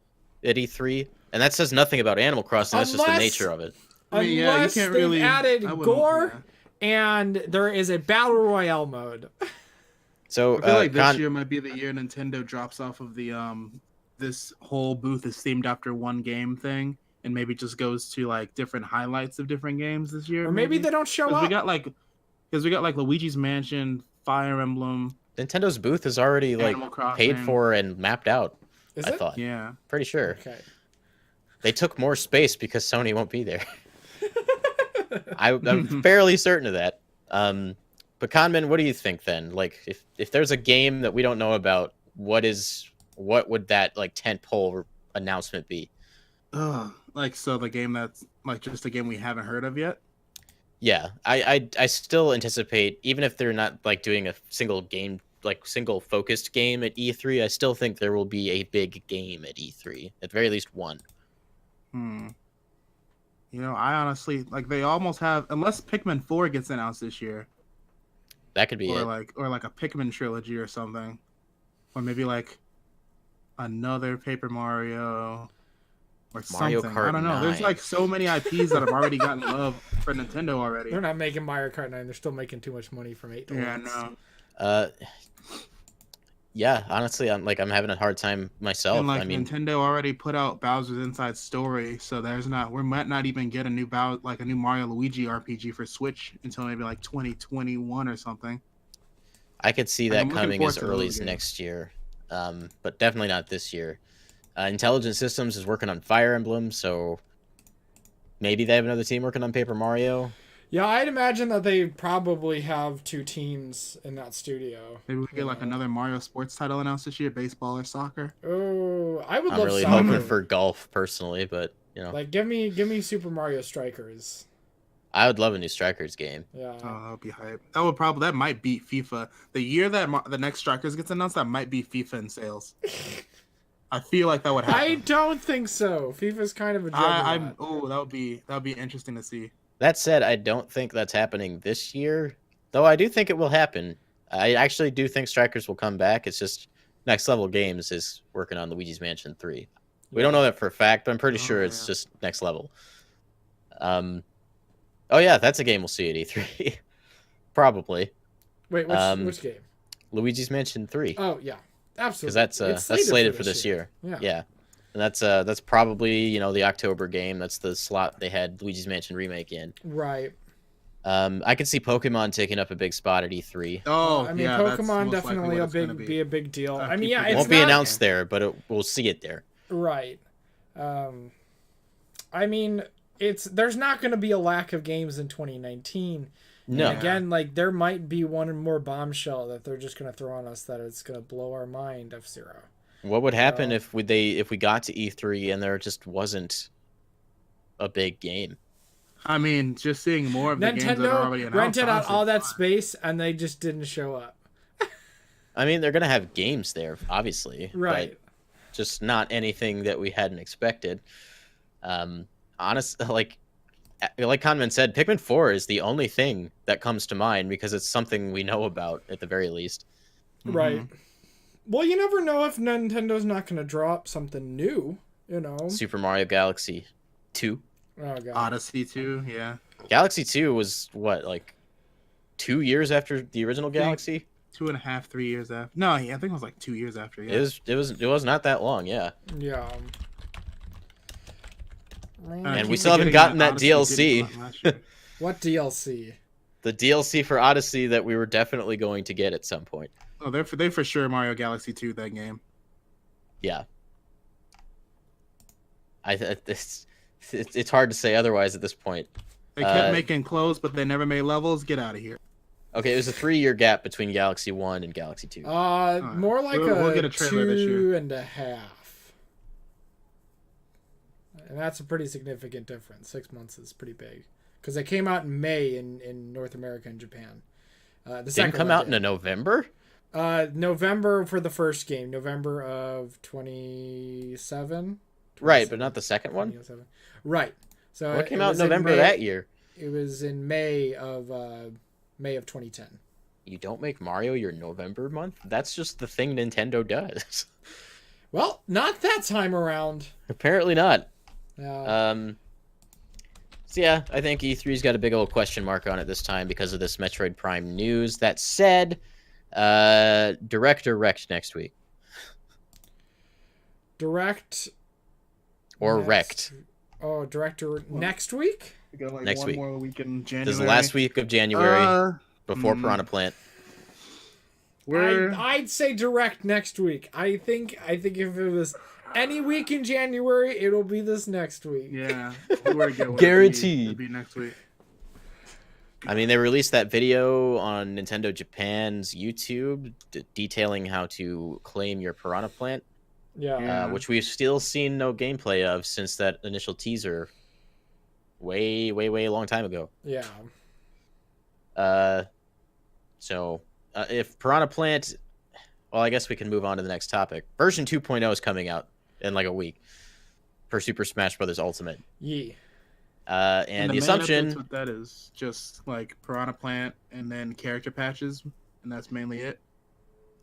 at E3, and that says nothing about Animal Crossing. That's just the nature of it. Unless they've added gore and there is a battle royale mode. So I feel like this year might be the year Nintendo drops off of the this whole booth is themed after one game thing, and maybe just goes to like different highlights of different games this year. Or maybe they don't show up. We got like Luigi's Mansion, Fire Emblem. Nintendo booth is already like paid for and mapped out. Is I it? thought. Yeah. Pretty sure. Okay. They took more space because Sony won't be there. I'm fairly certain of that. But Conman, what do you think then? Like, if there's a game that we don't know about, what would that like tentpole announcement be? Like, so the game that's like just a game we haven't heard of yet. Yeah, I still anticipate, even if they're not like doing a single game, like single focused game at E3, I still think there will be a big game at E3, at very least one. You know, I honestly like they almost have, unless Pikmin 4 gets announced this year. That could be or it. like a Pikmin trilogy or something, or maybe like another Paper Mario or Mario something. Kart I don't know. 9. There's like so many IPs that have already gotten love for Nintendo already. They're not making Mario Kart 9. They're still making too much money from 8 to Yeah, 1. no. Yeah, honestly, I'm having a hard time myself. And like I mean, Nintendo already put out Bowser's Inside Story, so we might not even get a new Mario Luigi RPG for Switch until maybe like 2021 or something. I could see Like, that I'm looking coming forward as to early those as games. next year, but definitely not this year. Intelligent Systems is working on Fire Emblem, so maybe they have another team working on Paper Mario. Yeah, I'd imagine that they probably have 2 teams in that studio. Maybe we get like another Mario sports title announced this year, baseball or soccer. Oh, I would I'm love really soccer. hoping for golf personally, but you know, Like, give me Super Mario Strikers. I would love a new Strikers game. Yeah. Oh, that would be hype. That might beat FIFA. The year that the next Strikers gets announced, that might be FIFA in sales. I feel like that would happen. I don't think so. FIFA's kind of a juggernaut. That would be interesting to see. That said, I don't think that's happening this year, though I do think it will happen. I actually do think Strikers will come back. It's just Next Level Games is working on Luigi's Mansion 3. We don't know that for a fact, but I'm pretty sure it's just Next Level. Oh yeah, that's a game we'll see at E3. Probably. Wait, which game? Luigi's Mansion 3. Oh yeah, absolutely. Because that's slated for this year. Yeah. And that's probably, the October game. That's the slot they had Luigi's Mansion Remake in. Right. I could see Pokemon taking up a big spot at E3. Oh, I mean, yeah, Pokemon definitely be a big deal. I mean, yeah, It won't be announced there, but we'll see it there. Right. I mean, there's not going to be a lack of games in 2019. No. And again, like there might be one more bombshell that they're just going to throw on us that it's going to blow our mind. F-Zero. What would happen if we got to E3 and there just wasn't a big game? I mean, just seeing more of the games that are already announced. Nintendo rented out all that space and they just didn't show up. I mean, they're gonna have games there, obviously, right? But just not anything that we hadn't expected. Honestly, like Conman said, Pikmin 4 is the only thing that comes to mind because it's something we know about at the very least. Right. Well, you never know if Nintendo's not going to drop something new, Super Mario Galaxy 2. Oh, God. Odyssey 2, yeah. Galaxy 2 was, what, like 2 years after the original Galaxy? 2.5, 3 years after. No, I think it was like 2 years after, yeah. It was not that long, yeah. Yeah. And we still haven't gotten that DLC. What DLC? The DLC for Odyssey that we were definitely going to get at some point. Oh, they for sure Mario Galaxy 2 that game. Yeah. It's hard to say otherwise at this point. They kept making clothes, but they never made levels. Get out of here. Okay, it was a 3-year gap between Galaxy 1 and Galaxy 2. More like we'll get a trailer this year. 2.5. And that's a pretty significant difference. 6 months is pretty big. Because they came out in May in North America and Japan. Didn't come out into November? November for the first game. November of 27. Right, but not the second one? Right. So what came out in November that year? It was in May of 2010. You don't make Mario your November month? That's just the thing Nintendo does. Well, not that time around. Apparently not. No. So yeah, I think E3's got a big old question mark on it this time because of this Metroid Prime news. That said, Direct next week. Direct or next- wrecked Oh, director next week? We got like Next one week. more week in January. This is the last week of January before Piranha Plant. I'd say direct next week. I think if it was any week in January, it'll be this next week. Yeah, if we were to get one, Guaranteed. It'd be next week. I mean, they released that video on Nintendo Japan's YouTube detailing how to claim your Piranha Plant, Yeah. which we've still seen no gameplay of since that initial teaser way long time ago. Yeah. So if Piranha Plant, well, I guess we can move on to the next topic. Version 2.0 is coming out in like a week for Super Smash Bros. Ultimate. Yee. And the main assumption, updates with that is just like Piranha Plant and then character patches, and that's mainly it.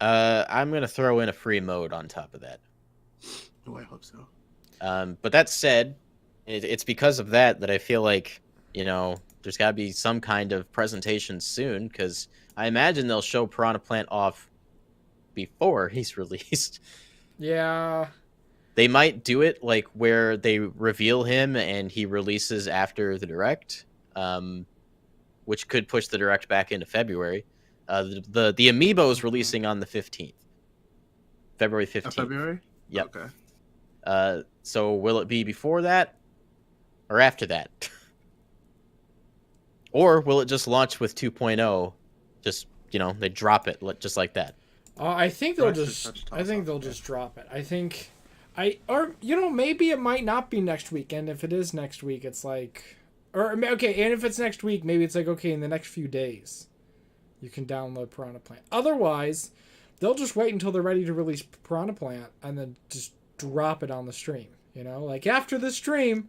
I'm gonna throw in a free mode on top of that. Oh, I hope so. But that said, it's because of that I feel like, you know, there's got to be some kind of presentation soon, because I imagine they'll show Piranha Plant off before he's released. Yeah. They might do it like where they reveal him and he releases after the Direct, which could push the Direct back into February. The Amiibo is releasing on the 15th. February 15th. February? Yep. Okay. So will it be before that or after that? Or will it just launch with 2.0? Just, you know, they drop it just like that. I think they'll That's just. such a I think toss-up, they'll yeah. just drop it. I think. Or maybe it might not be next week, and if it is next week, it's like, or okay, and if it's next week, maybe it's like, okay, in the next few days, you can download Piranha Plant. Otherwise, they'll just wait until they're ready to release Piranha Plant and then just drop it on the stream. You know, like after the stream,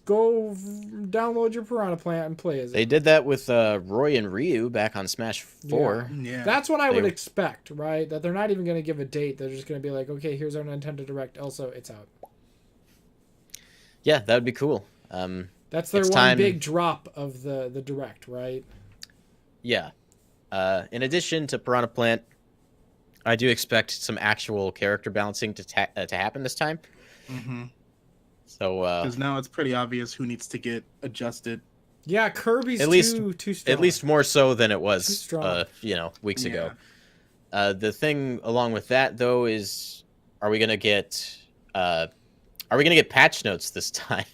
go download your Piranha Plant and play as it. They did that with Roy and Ryu back on Smash 4. Yeah. That's what I They would were- expect, right? That they're not even going to give a date. They're just going to be like, okay, here's our Nintendo Direct. Also, it's out. Yeah, that would be cool. That's their It's one time- big drop of the Direct, right? Yeah. In addition to Piranha Plant, I do expect some actual character balancing to happen this time. Mm-hmm. So Because now it's pretty obvious who needs to get adjusted. Yeah, Kirby's At least- too strong. at least more so than it Too was, strong. weeks ago. Yeah. The thing along with that though is, are we gonna get patch notes this time?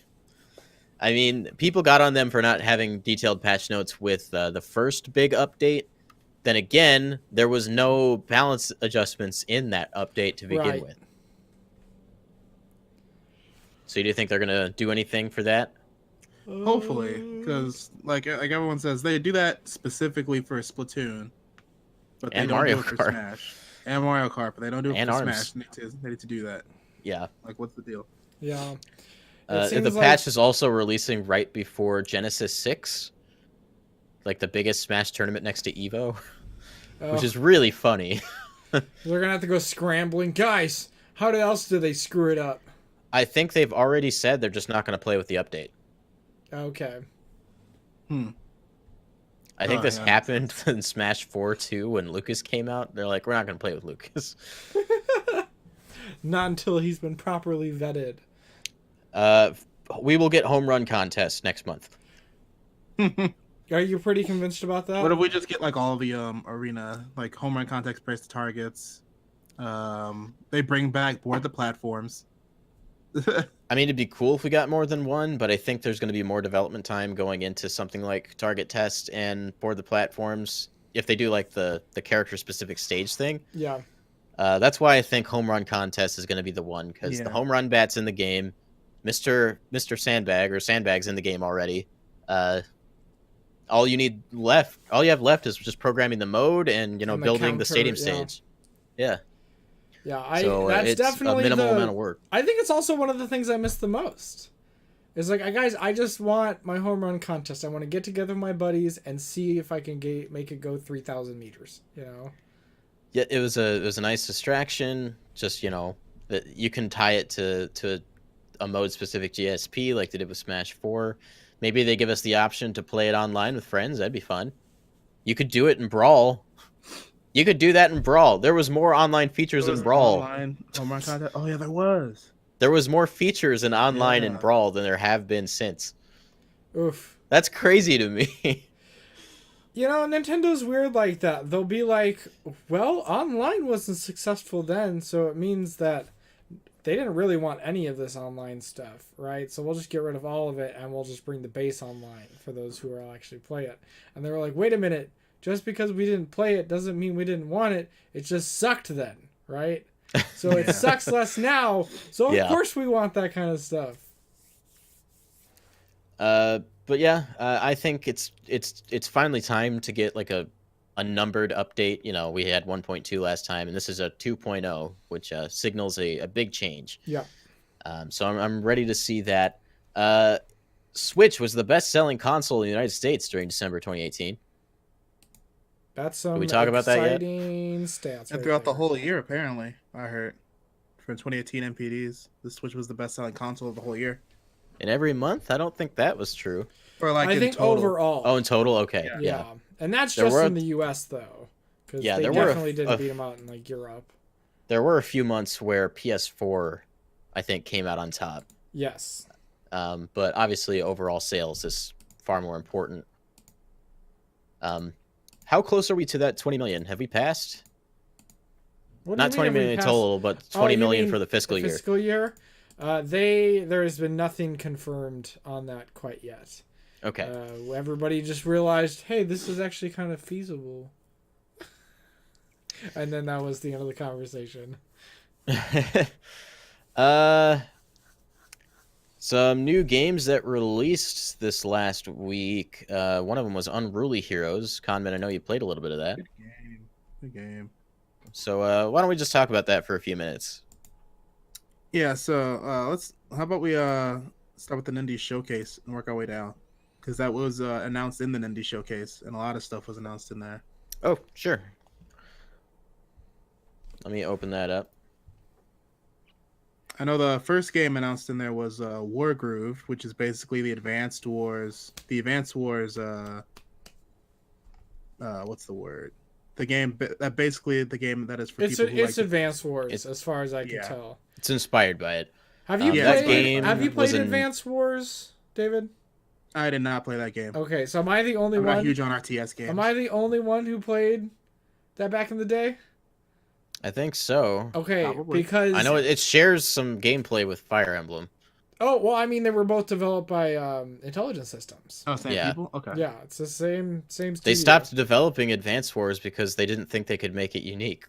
I mean, people got on them for not having detailed patch notes with the first big update. Then again, there was no balance adjustments in that update to begin Right. with. So do you think they're gonna do anything for that? Hopefully, because like everyone says, they do that specifically for Splatoon, but they And don't Mario do it for Kart. Smash and Mario Kart, but they don't do it And for ARMS. Smash. They need to do that. Yeah. Like, what's the deal? Yeah. The seems patch like- is also releasing right before Genesis 6, like the biggest Smash tournament next to Evo, which is really funny. They're gonna have to go scrambling, guys. How else do they screw it up? I think they've already said they're just not going to play with the update. Okay. I think Oh, this yeah. happened in Smash 4 too when Lucas came out. They're like, we're not going to play with Lucas. Not until he's been properly vetted. We will get home run contest next month. Are you pretty convinced about that? What if we just get like all the arena, like home run context praise to targets? They bring back board the platforms. I mean, it'd be cool if we got more than one, but I think there's going to be more development time going into something like target test and board the platforms if they do like the character specific stage thing. Yeah. That's why I think home run contest is going to be the one, because the Yeah. home run bat's in the game. Mr. Sandbag or Sandbag's in the game already. All you have left is just programming the mode and And the building counter, the stadium yeah. stage. Yeah. Yeah. So That's it's definitely a minimal the, amount of work. I think it's also one of the things I miss the most. It's like, guys, I just want my home run contest. I want to get together with my buddies and see if I can make it go 3,000 meters. Yeah, it was a nice distraction. Just that you can tie it to a mode specific GSP like they did with Smash 4. Maybe they give us the option to play it online with friends. That'd be fun. You could do it in Brawl. You could do that in Brawl. There was more online features There in was Brawl. online content. Oh yeah, there was. There was more features in online in Yeah. Brawl than there have been since. Oof. That's crazy to me. You know, Nintendo's weird like that. They'll be like, well, online wasn't successful then, so it means that they didn't really want any of this online stuff, right? So we'll just get rid of all of it and we'll just bring the base online for those who will actually play it. And they were like, wait a minute, just because we didn't play it doesn't mean we didn't want it. It just sucked then, right? So it sucks less now. So of course we want that kind of stuff. But yeah, I think it's finally time to get like a numbered update. You know, we had 1.2 last time, and this is a 2.0, which signals a big change. Yeah. So I'm ready to see that. Switch was the best-selling console in the United States during December 2018. That's some Did we talk about that yet? exciting stats. And throughout the whole year, apparently, I heard from 2018 MPDs, the Switch was the best-selling console of the whole year. In every month? I don't think that was true. Or like I think total. overall. Oh, in total? Okay. Yeah. And that's There just were- in the US though. Because Yeah, they there were definitely didn't beat them out in like Europe. There were a few months where PS4, I think, came out on top. Yes. But obviously, overall sales is far more important. How close are we to that 20 million? Have we passed? What do Not you 20 mean, have we million passed- total, but Oh, 20 you million mean for the fiscal year. Fiscal year? There has been nothing confirmed on that quite yet. Okay. Everybody just realized, hey, this is actually kind of feasible. And then that was the end of the conversation. Some new games that released this last week. One of them was Unruly Heroes. Conman, I know you played a little bit of that. Good game. Good game. So why don't we just talk about that for a few minutes? Yeah, so how about we start with the Nindy Showcase and work our way down? Because that was announced in the Nindy Showcase, and a lot of stuff was announced in there. Oh, sure. Let me open that up. I know the first game announced in there was Wargroove, which is basically the Advanced Wars. The Advanced Wars. What's the word? The game that basically the game that is for people who It's like. Advance Wars, as far as I can Yeah. tell. It's inspired by it. Have you that played? game Have you was played in- Advance Wars, David? I did not play that game. Okay, so am I the only I'm one? not huge on RTS games. Am I the only one who played that back in the day? I think so. Okay, Probably. because I know it shares some gameplay with Fire Emblem. Oh well, I mean they were both developed by Intelligent Systems. Oh, same Yeah. people? Okay. Yeah, it's the same studio. They stopped developing Advance Wars because they didn't think they could make it unique.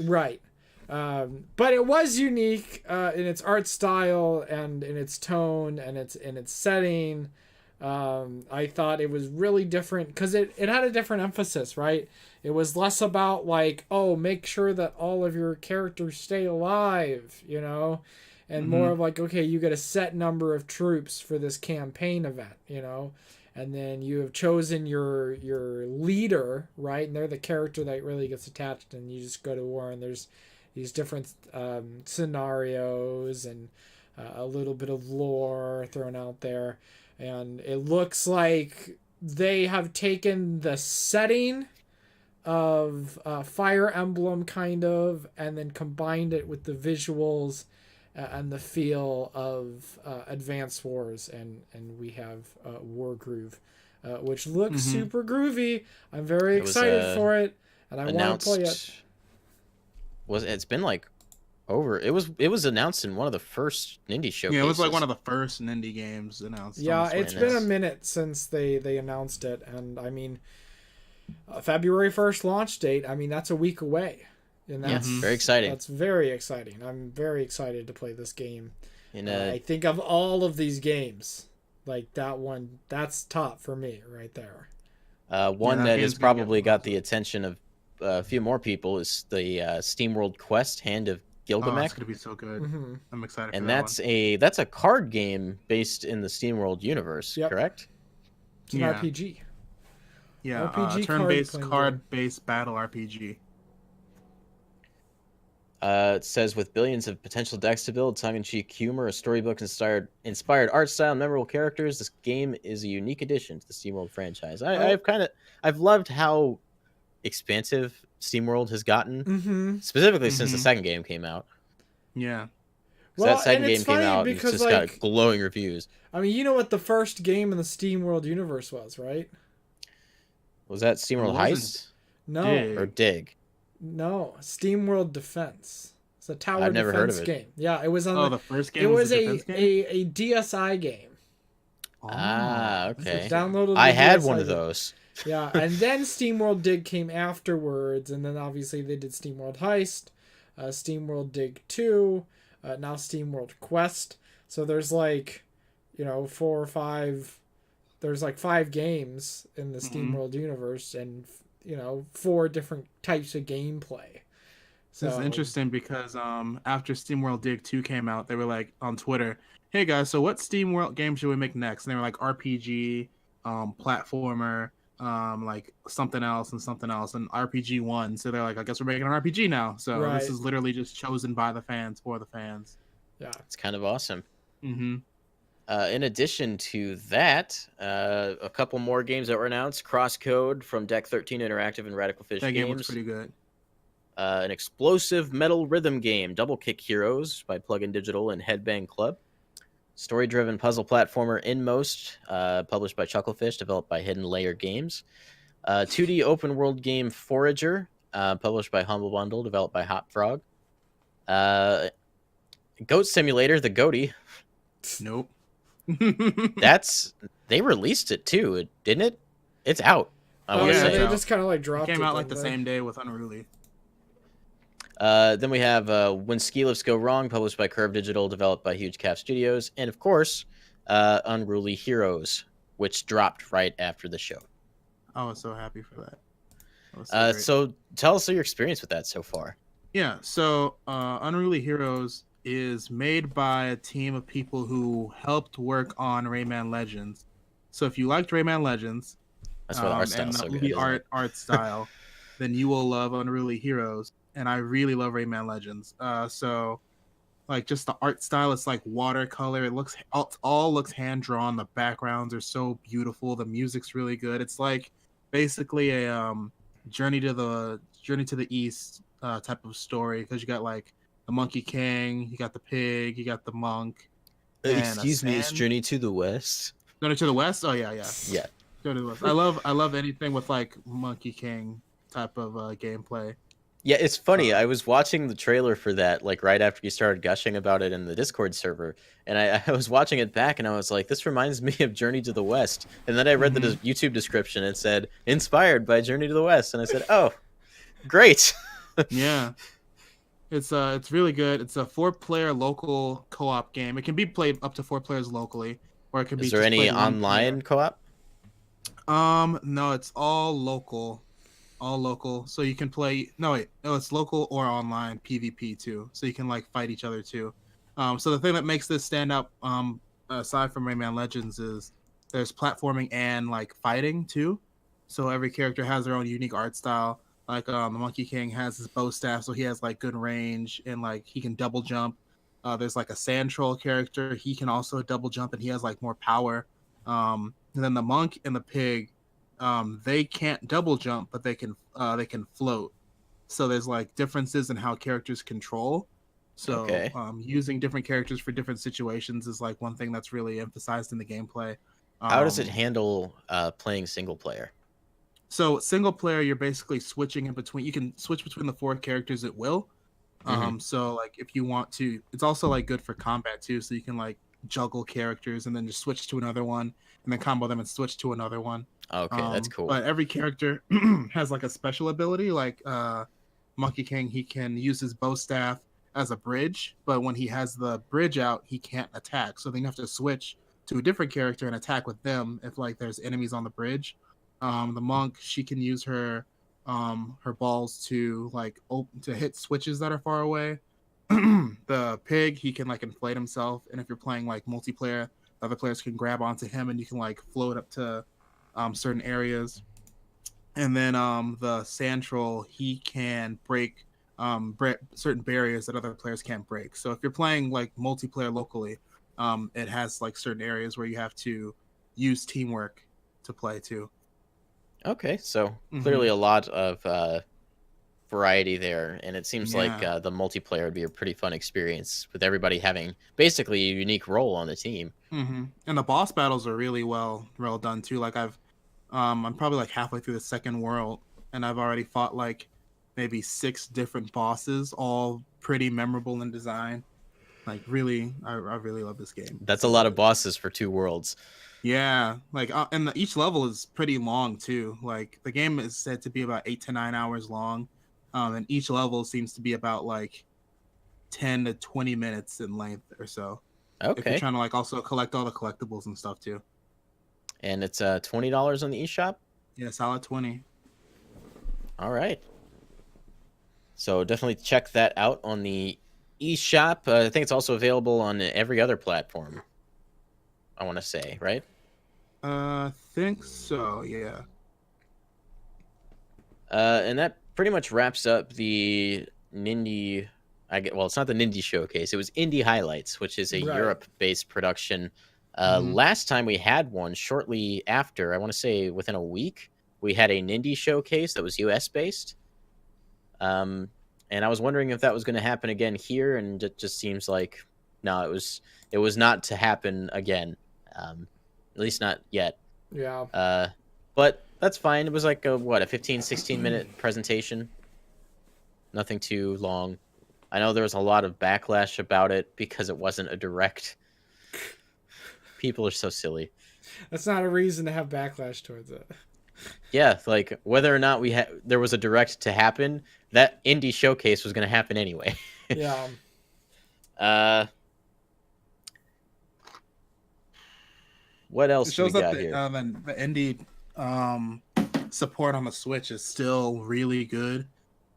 Right. But it was unique in its art style and in its tone and its setting. I thought it was really different because it had a different emphasis, right? It was less about like, oh, make sure that all of your characters stay alive, you know, and more of like, okay, you get a set number of troops for this campaign event, you know, and then you have chosen your leader, right? And they're the character that really gets attached, and you just go to war, and there's these different scenarios and a little bit of lore thrown out there. And it looks like they have taken the setting of Fire Emblem kind of and then combined it with the visuals and the feel of Advance Wars, and we have Wargroove, which looks super groovy. I'm very excited for it, and I want to play it. It's been like over. It was announced in one of the first Nindy showcases. Yeah, it was like one of the first Nindy games announced. Yeah, it's been a minute since they announced it, and I mean, February 1st launch date. I mean, that's a week away, and that's very exciting. That's very exciting. I'm very excited to play this game. And I think of all of these games, like that one, that's top for me right there. one that that game's has gonna get probably got lots the attention of a few more people is the SteamWorld Quest: Hand of Oh, Gilgamesh. it's gonna be so good. I'm excited. And for that that's a card game based in the SteamWorld universe, Yep. correct? It's an Yeah. RPG. Yeah, RPG turn-based, card-playing card-based battle RPG. It says with billions of potential decks to build, tongue-in-cheek humor, a storybook inspired art style, and memorable characters, this game is a unique addition to the SteamWorld franchise. I've loved how expansive SteamWorld has gotten, Mm-hmm. specifically since the second game came out. Yeah. So Well, that second and it's game came funny out and it's because just got glowing reviews. I mean, you know what the first game in the SteamWorld universe was, right? Was that SteamWorld wasn't Heist No, or Dig? no, SteamWorld Defense. It's a tower I've never heard of defense it. game. Yeah, it was on Oh, the first it game was was the defense game? a DSi game. Ah, Oh, okay. Downloaded I the had DSi one of game. those. Yeah, and then SteamWorld Dig came afterwards, and then obviously they did SteamWorld Heist, SteamWorld Dig 2, now SteamWorld Quest. So there's like, 4 or 5. There's like 5 games in the SteamWorld universe, and 4 different types of gameplay. So This is interesting because after SteamWorld Dig 2 came out, they were like on Twitter, "Hey guys, so what SteamWorld game should we make next?" And they were like RPG, platformer, like something else and something else, and RPG one. So they're like, "I guess we're making an RPG now." So Right. this is literally just chosen by the fans for the fans. Yeah, It's kind of awesome. Mm-hmm. In addition to that, a couple more games that were announced: Crosscode from Deck 13 Interactive and Radical Fish That game Games. looks pretty good. An explosive metal rhythm game, Double Kick Heroes by Plug-in Digital and Headbang Club. Story-driven puzzle platformer Inmost, published by Chucklefish, developed by Hidden Layer Games. 2D open world game Forager, published by Humble Bundle, developed by Hop Frog. Goat Simulator, the Goaty. Nope. They released it too, didn't it? It's out. I want to yeah, say. they just kind of like dropped It came out like didn't the they? same day with Unruly. Then we have When Ski Lifts Go Wrong, published by Curve Digital, developed by Huge Calf Studios, and of course, Unruly Heroes, which dropped right after the show. I was so happy for that. That was So tell us your experience with that so far. Yeah, so Unruly Heroes is made by a team of people who helped work on Rayman Legends. So if you liked Rayman Legends, That's why the art style and is the so movie good. art style, then you will love Unruly Heroes. And I really love Rayman Legends. So like just the art style, it's like watercolor. It all looks hand drawn. The backgrounds are so beautiful. The music's really good. It's like basically a Journey to the East type of story, because you got like the Monkey King, you got the pig, you got the monk. and Excuse me, it's sand- Journey to the West. Journey to the West. Oh yeah. Yeah. Journey to the West. I love anything with like Monkey King type of gameplay. Yeah, it's funny. I was watching the trailer for that, like right after you started gushing about it in the Discord server, and I was watching it back, and I was like, "This reminds me of Journey to the West." And then I read the YouTube description, and it said "inspired by Journey to the West," and I said, "Oh, great!" Yeah, it's really good. It's a 4-player local co-op game. It can be played up to 4 players locally, or it can be. Is there just any played one online co-op? player. No, it's all local. All local, so you can play. No, it's local or online PvP too, so you can like fight each other too. So the thing that makes this stand out, aside from Rayman Legends, is there's platforming and like fighting too. So every character has their own unique art style. Like the Monkey King has his bow staff, so he has like good range and like he can double jump. There's like a Sand Troll character, he can also double jump and he has like more power. And then the monk and the pig, they can't double jump, but they can float. So there's like differences in how characters control. So Okay. Using different characters for different situations is like one thing that's really emphasized in the gameplay. How does it handle playing single player? So single player, you're basically switching in between. You can switch between the 4 characters at will. So like if you want to, it's also like good for combat too. So you can like juggle characters and then just switch to another one, and then combo them and switch to another one. Okay, that's cool. But every character has like a special ability. Like Monkey King, he can use his bow staff as a bridge, but when he has the bridge out, he can't attack. So then you have to switch to a different character and attack with them if like there's enemies on the bridge. The monk, she can use her balls to like to hit switches that are far away. The pig, he can like inflate himself, and if you're playing like multiplayer, other players can grab onto him and you can like float up to certain areas. And then the Sand Troll, he can break certain barriers that other players can't break. So if you're playing like multiplayer locally, it has like certain areas where you have to use teamwork to play too. Okay, so clearly a lot of variety there, and it seems like Yeah. the multiplayer would be a pretty fun experience with everybody having basically a unique role on the team. And the boss battles are really well done too. Like I'm probably like halfway through the second world, and I've already fought like maybe 6 different bosses, all pretty memorable in design. Like really, I really love this game. That's a lot of bosses for 2 worlds. Yeah, like and each level is pretty long too. Like the game is said to be about 8 to 9 hours long, and each level seems to be about like 10 to 20 minutes in length or so. If you're Okay. trying to like also collect all the collectibles and stuff too. And it's $20 on the eShop. Yeah, solid 20. All right. So definitely check that out on the eShop. I think it's also available on every other platform. I want to say, right? Think so. Yeah. And that pretty much wraps up the Nindy. Well, it's not the Nindy Showcase. It was Indie Highlights, which is a Right. Europe-based production. Mhm. Last time we had one, shortly after, I want to say within a week, we had a Nindy Showcase that was US-based. And I was wondering if that was going to happen again here, and it just seems like no, it was not to happen again. At least not yet. Yeah. But that's fine. It was like a 15, 16-minute presentation. Nothing too long. I know there was a lot of backlash about it because it wasn't a direct. People are so silly. That's not a reason to have backlash towards it. Yeah, like whether or not there was a direct to happen, that indie showcase was going to happen anyway. Yeah. What It else do we shows that got the, here? the indie support on the Switch is still really good,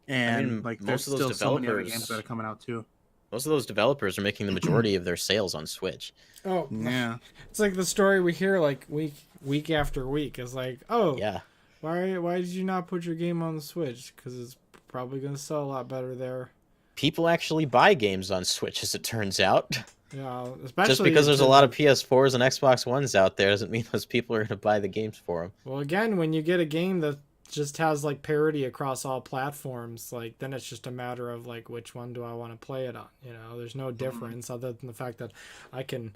and mean, like most there's of those still so many other developers- games that are coming out too. Most of those developers are making the majority of their sales on Switch. Oh, Yeah, it's like the story we hear like week after week. Is like, oh, Yeah. why did you not put your game on the Switch? Because it's probably gonna sell a lot better there. People actually buy games on Switch, as it turns out. Yeah, especially Just because there's a to- lot of PS4s and Xbox Ones out there doesn't mean those people are going to buy the games for them. Well, again, when you get a game that just has like parity across all platforms, like then it's just a matter of like which one do I want to play it on. You know, there's no difference other than the fact that I can,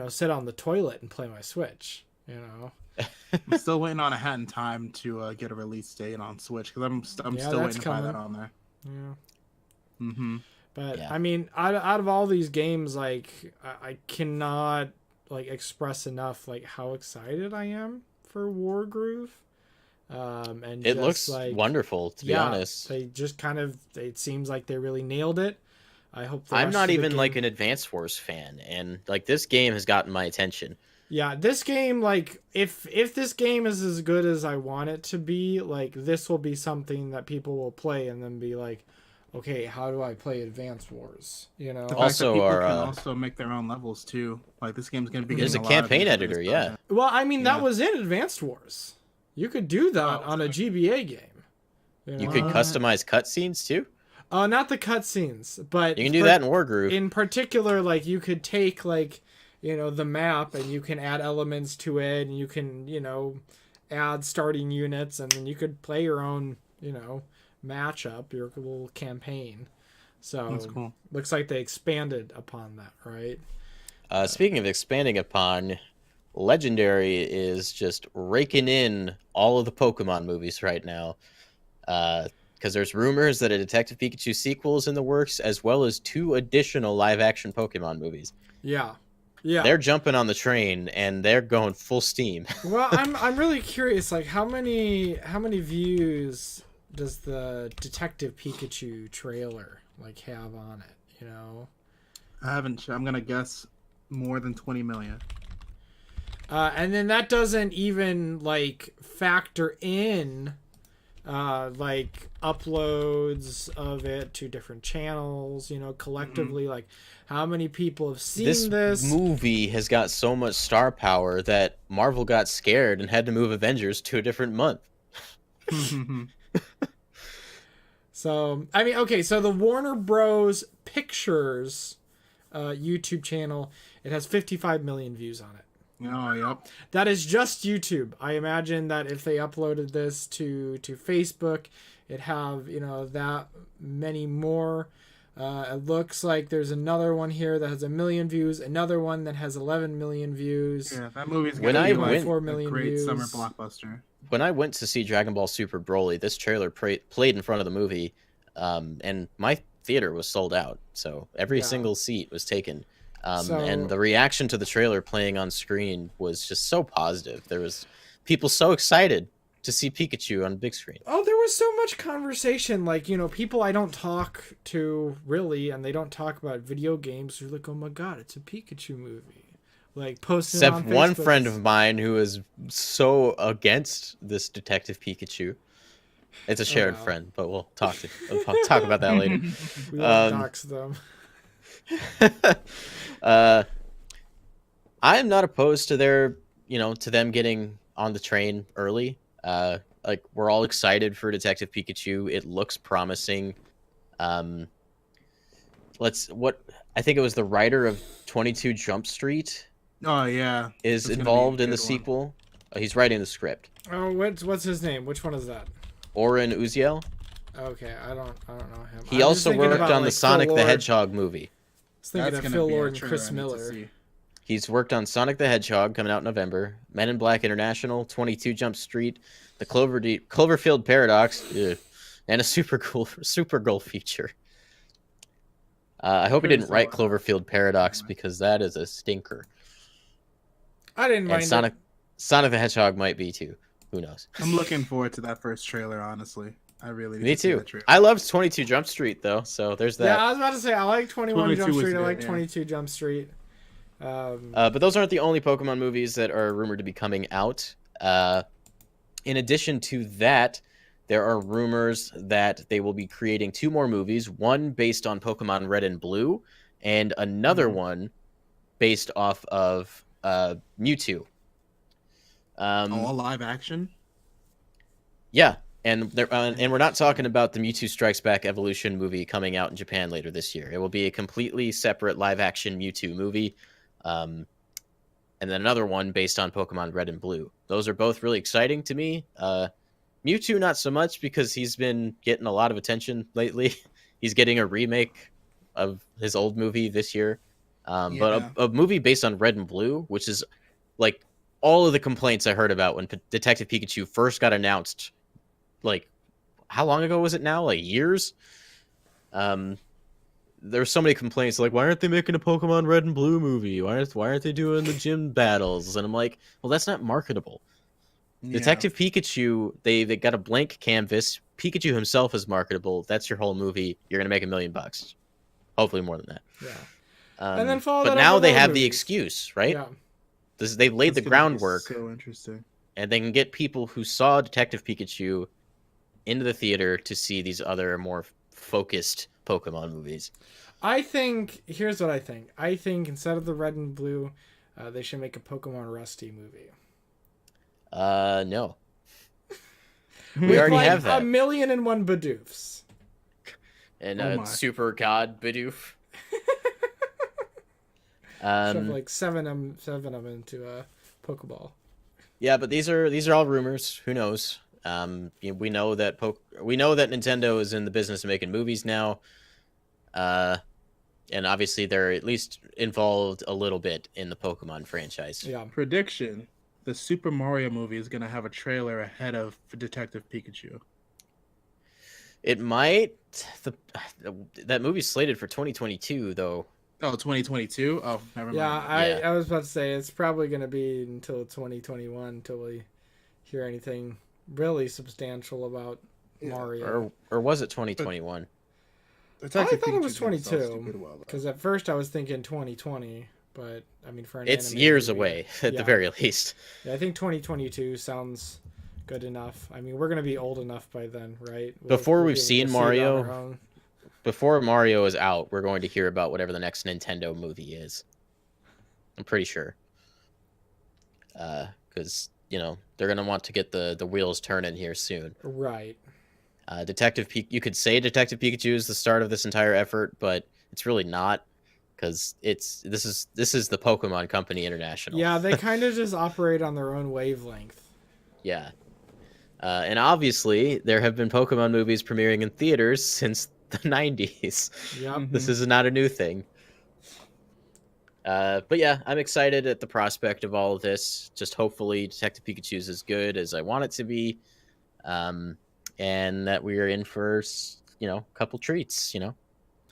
sit on the toilet and play my Switch. You know. I'm still waiting on a Hat in Time to get a release date on Switch because I'm Yeah, still that's waiting to buy that coming. on there. Yeah. Mm-hmm. But Yeah. I mean, out of all these games, like I cannot like express enough like how excited I am for Wargroove. And It just, looks like, wonderful, to be honest. They just kind of it seems like they really nailed it. I hope the I'm rest not of the even like game- an Advance Wars fan, and like this game has gotten my attention. Yeah, this game, like if this game is as good as I want it to be, like this will be something that people will play and then be like, okay, how do I play Advance Wars? You know. The fact Also, that people our, can also make their own levels too. Like this game's gonna be. There's getting a lot of campaign user-based editor, yeah. content. Well, I mean, that Yeah. was in Advanced Wars. You could do that Oh, on a okay. GBA game. You could customize cutscenes too. Not the cutscenes, but You can do that in Wargroove. in particular, like you could take like the map and you can add elements to it, and you can add starting units, and then you could play your own matchup, your little campaign. So That's cool. looks like they expanded upon that, right? Speaking of expanding upon, Legendary is just raking in all of the Pokemon movies right now. Because there's rumors that a Detective Pikachu sequel is in the works, as well as 2 additional live-action Pokemon movies. Yeah. Yeah. They're jumping on the train and they're going full steam. Well, I'm really curious. Like, how many views does the Detective Pikachu trailer like have on it? I haven't. I'm gonna guess more than 20 million. And then that doesn't even like factor in like uploads of it to different channels. Collectively, like how many people have seen this? Movie has got so much star power that Marvel got scared and had to move Avengers to a different month. So, I mean, okay, so the Warner Bros. Pictures YouTube channel, it has 55 million views on it. Oh, yep. That is just YouTube. I imagine that if they uploaded this to Facebook, it'd have, that many more. It looks like there's another one here that has 1 million views, another one that has 11 million views. Yeah, that movie's When gonna I be like went- 4 a million great views. summer blockbuster. When I went to see Dragon Ball Super Broly, this trailer played in front of the movie, and my theater was sold out. So every Yeah. single seat was taken. So- And the reaction to the trailer playing on screen was just so positive. There was people so excited to see Pikachu on big screen. Oh, there was so much conversation. Like, people I don't talk to really, and they don't talk about video games. They're like, oh my god, it's a Pikachu movie. Like, posting Except on one Facebook. friend of mine who is so against this Detective Pikachu. It's a shared wow. friend, but we'll talk about that later. We won't um, dox them. I am not opposed to to them getting on the train early. Like, we're all excited for Detective Pikachu. It looks promising. I think it was the writer of 22 Jump Street Oh yeah, is That's gonna be a involved in the good one. sequel. He's writing the script. Oh, what's his name? Which one is that? Oren Uziel. Okay, I don't know him. He I'm just also thinking worked about, on the like, Sonic Phil the Lord. Hedgehog movie. I was thinking That's of gonna Phil be a Lord and trailer Chris I need to Miller. see. He's worked on Sonic the Hedgehog coming out in November, Men in Black International, 22 Jump Street, the Cloverfield Paradox, and a Supergirl feature. I hope he didn't write Cloverfield Paradox because that is a stinker. I didn't And mind Sonic the Hedgehog might be too. Who knows? I'm looking forward to that first trailer. Honestly, I really need Me to see too. that trailer. I loved 22 Jump Street though, so there's it. Yeah, that. I was about to say I like 21 22 Jump was Street. I good, like yeah. 22 Jump Street. But those aren't the only Pokemon movies that are rumored to be coming out. In addition to that, there are rumors that they will be creating 2 more movies, one based on Pokemon Red and Blue, and another one based off of Mewtwo. All live action. Yeah, and we're not talking about the Mewtwo Strikes Back Evolution movie coming out in Japan later this year. It will be a completely separate live-action Mewtwo movie, and then another one based on Pokemon Red and Blue. Those are both really exciting to me. Mewtwo not so much because he's been getting a lot of attention lately. He's getting a remake of his old movie this year, but a movie based on Red and Blue, which is like all of the complaints I heard about when Detective Pikachu first got announced. Like, how long ago was it now? Like years? There's so many complaints like, why aren't they making a Pokemon Red and Blue movie? Why aren't they doing the gym battles? And I'm like, well, that's not marketable. Yeah. Detective Pikachu, they got a blank canvas. Pikachu himself is marketable. That's your whole movie. You're gonna make $1 million. Hopefully more than that. Yeah. And then follow but that up now with they other have the movies. excuse, right? Yeah. They've laid That's the gonna be groundwork, So interesting. and they can get people who saw Detective Pikachu into the theater to see these other more focused Pokemon movies. Here's what I think. I think instead of the Red and Blue, they should make a Pokemon Rusty movie. No. We With, already like, have that. 1,000,001 Bidoofs. And Oh my. Super God Bidoof. Shove like seven of them into a Pokeball. Yeah, but these are all rumors. Who knows? We know that Nintendo is in the business of making movies now, and obviously they're at least involved a little bit in the Pokemon franchise. Yeah. Prediction: the Super Mario movie is gonna have a trailer ahead of Detective Pikachu. It might. That movie's slated for 2022, though. Oh, 2022? Oh, never mind. Yeah, I was about to say it's probably going to be until 2021 until we hear anything really substantial about Mario. Or was it 2021? I thought it was 22 because at first I was thinking 2020, but I mean for an It's animated years movie, away at yeah. the very least. Yeah, I think 2022 sounds good enough. I mean, we're going to be old enough by then, right? Before We'll we've be able seen to see it on Mario, our own. Before Mario is out, we're going to hear about whatever the next Nintendo movie is. I'm pretty sure. Because, they're going to want to get the wheels turning here soon. Right. You could say Detective Pikachu is the start of this entire effort, but it's really not. because this is the Pokemon Company International. Yeah, they kind of just operate on their own wavelength. Yeah. And obviously, there have been Pokemon movies premiering in theaters since the 90s. Yep. This is not a new thing. But yeah, I'm excited at the prospect of all of this. Just hopefully Detective Pikachu is as good as I want it to be. And that we are in for, a couple treats, a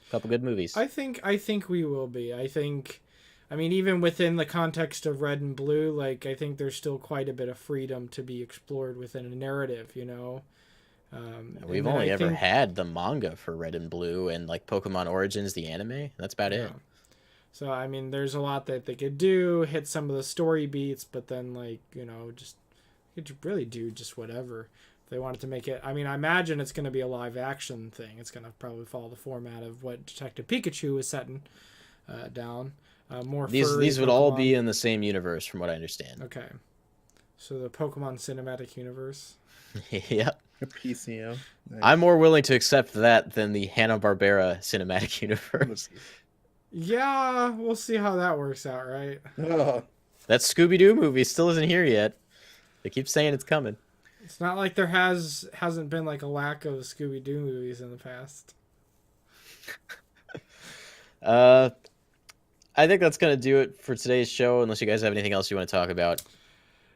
couple good movies. I think we will be. I mean, even within the context of Red and Blue, like, I think there's still quite a bit of freedom to be explored within a narrative, We've only ever had the manga for Red and Blue and like Pokemon Origins, the anime. That's about it. So, I mean, there's a lot that they could do, hit some of the story beats, but then, like, just you could really do just whatever. If they wanted to make it, I mean, I imagine it's going to be a live action thing. It's going to probably follow the format of what Detective Pikachu is setting down. These would all be in the same universe, from what I understand. Okay, so the Pokemon Cinematic Universe. Yep. PCO. Nice. I'm more willing to accept that than the Hanna-Barbera Cinematic Universe. Yeah, we'll see how that works out, right? Oh. That Scooby-Doo movie still isn't here yet. They keep saying it's coming. It's not like there hasn't been like a lack of Scooby-Doo movies in the past. I think that's going to do it for today's show, unless you guys have anything else you want to talk about.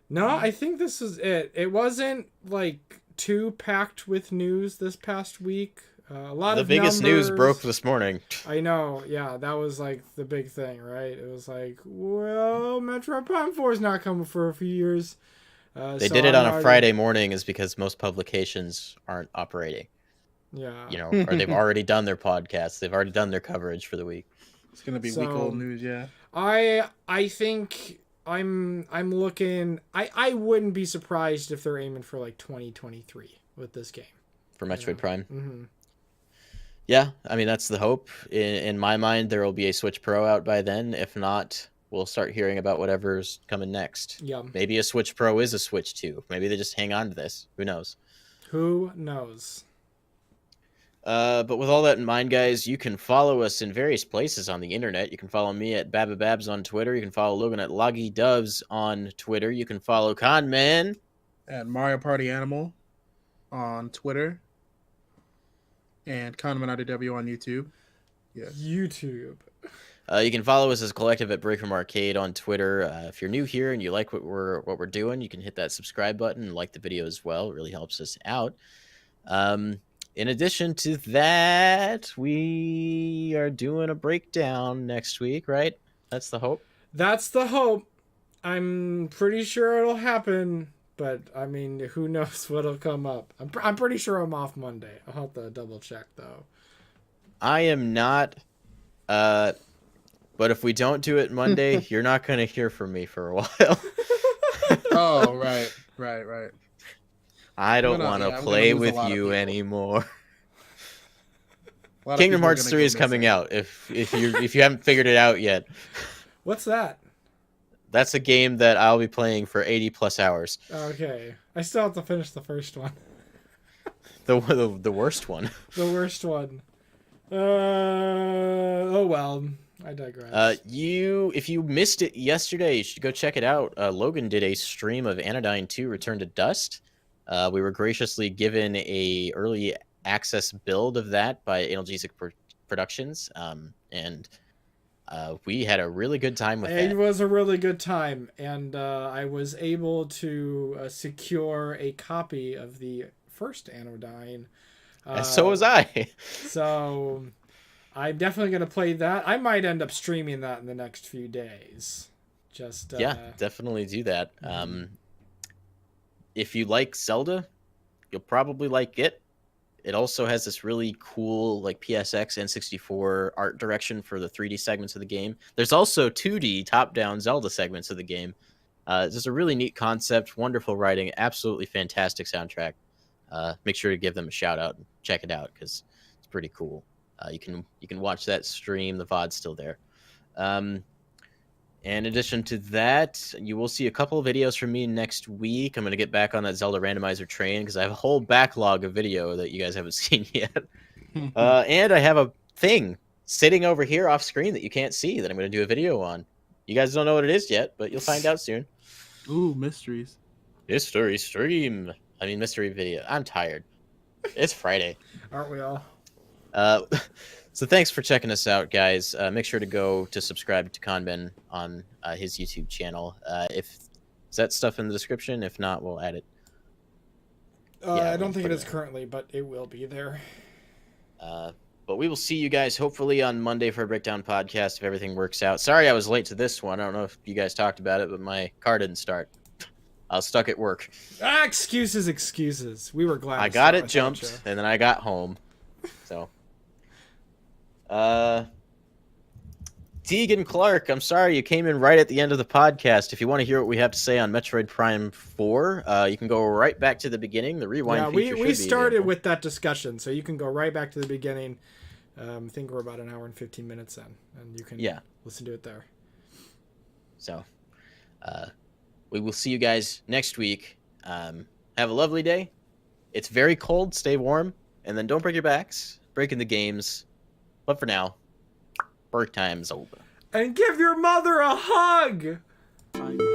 No, I think this is it. It wasn't like too packed with news this past week. A lot of the biggest numbers. news broke this morning. I know, yeah, that was like the big thing, right? It was like, well, Metroid Prime 4 is not coming for a few years. They did it on a Friday morning is because most publications aren't operating. Yeah. Or they've already done their podcasts. They've already done their coverage for the week. It's gonna be week-old news, yeah. I think I'm looking. I wouldn't be surprised if they're aiming for like 2023 with this game for Metroid Prime. Mm-hmm. Yeah, I mean that's the hope. In my mind, there will be a Switch Pro out by then. If not, we'll start hearing about whatever's coming next. Yeah. Maybe a Switch Pro is a Switch 2. Maybe they just hang on to this. Who knows? Who knows? But with all that in mind, guys, you can follow us in various places on the internet. You can follow me at Babababs on Twitter. You can follow Logan at LoggyDoves on Twitter. You can follow ConMen at Mario Party Animal on Twitter. And ConMenRDW on YouTube. Yes. YouTube. You can follow us as a collective at Breakroom Arcade on Twitter. If you're new here and you like what we're doing, you can hit that subscribe button and like the video as well. It really helps us out. In addition to that, we are doing a breakdown next week, right? That's the hope. That's the hope. I'm pretty sure it'll happen, but I mean, who knows what'll come up. I'm pretty sure I'm off Monday. I'll have to double check though. I am not. But if we don't do it Monday, you're not going to hear from me for a while. Oh, right. I don't want to play with you anymore. Kingdom Hearts 3 is coming out. If you haven't figured it out yet. What's that? That's a game that I'll be playing for 80 plus hours. Okay, I still have to finish the first one. The worst one. The worst one. Oh well. I digress. If you missed it yesterday, you should go check it out. Logan did a stream of Anodyne 2 Return to Dust. We were graciously given a early access build of that by Analgesic Productions, and we had a really good time with that. It was a really good time, and I was able to secure a copy of the first Anodyne. And so was I. So I'm definitely going to play that. I might end up streaming that in the next few days. Just yeah, definitely do that. If you like Zelda, you'll probably like it. It also has this really cool like PSX N64 art direction for the 3D segments of the game. There's also 2D top-down Zelda segments of the game. It's just a really neat concept, wonderful writing, absolutely fantastic soundtrack. Make sure to give them a shout out and check it out because it's pretty cool. You can watch that stream. The VOD's still there. In addition to that, you will see a couple of videos from me next week. I'm going to get back on that Zelda randomizer train because I have a whole backlog of video that you guys haven't seen yet. And I have a thing sitting over here off screen that you can't see that I'm going to do a video on. You guys don't know what it is yet, but you'll find out soon. Ooh, mysteries. Mystery stream. I mean, mystery video. I'm tired. It's Friday. Aren't we all? So thanks for checking us out, guys. Make sure to go to subscribe to ConMen on his YouTube channel. Is that stuff in the description? If not, we'll add it. I don't think it is currently, but it will be there. But we will see you guys hopefully on Monday for a breakdown podcast if everything works out. Sorry I was late to this one. I don't know if you guys talked about it, but my car didn't start. I was stuck at work. Excuses. We were glad. I got it jumped, and then I got home. So, Tegan Clark, I'm sorry you came in right at the end of the podcast. If you want to hear what we have to say on Metroid Prime 4, you can go right back to the beginning. The rewind feature we started with that discussion, so you can go right back to the beginning. I think we're about an hour and 15 minutes in, and you can listen to it there. So, we will see you guys next week. Have a lovely day. It's very cold. Stay warm. And then don't break your backs. Breaking the games. But for now, break time's over. And give your mother a hug! Bye.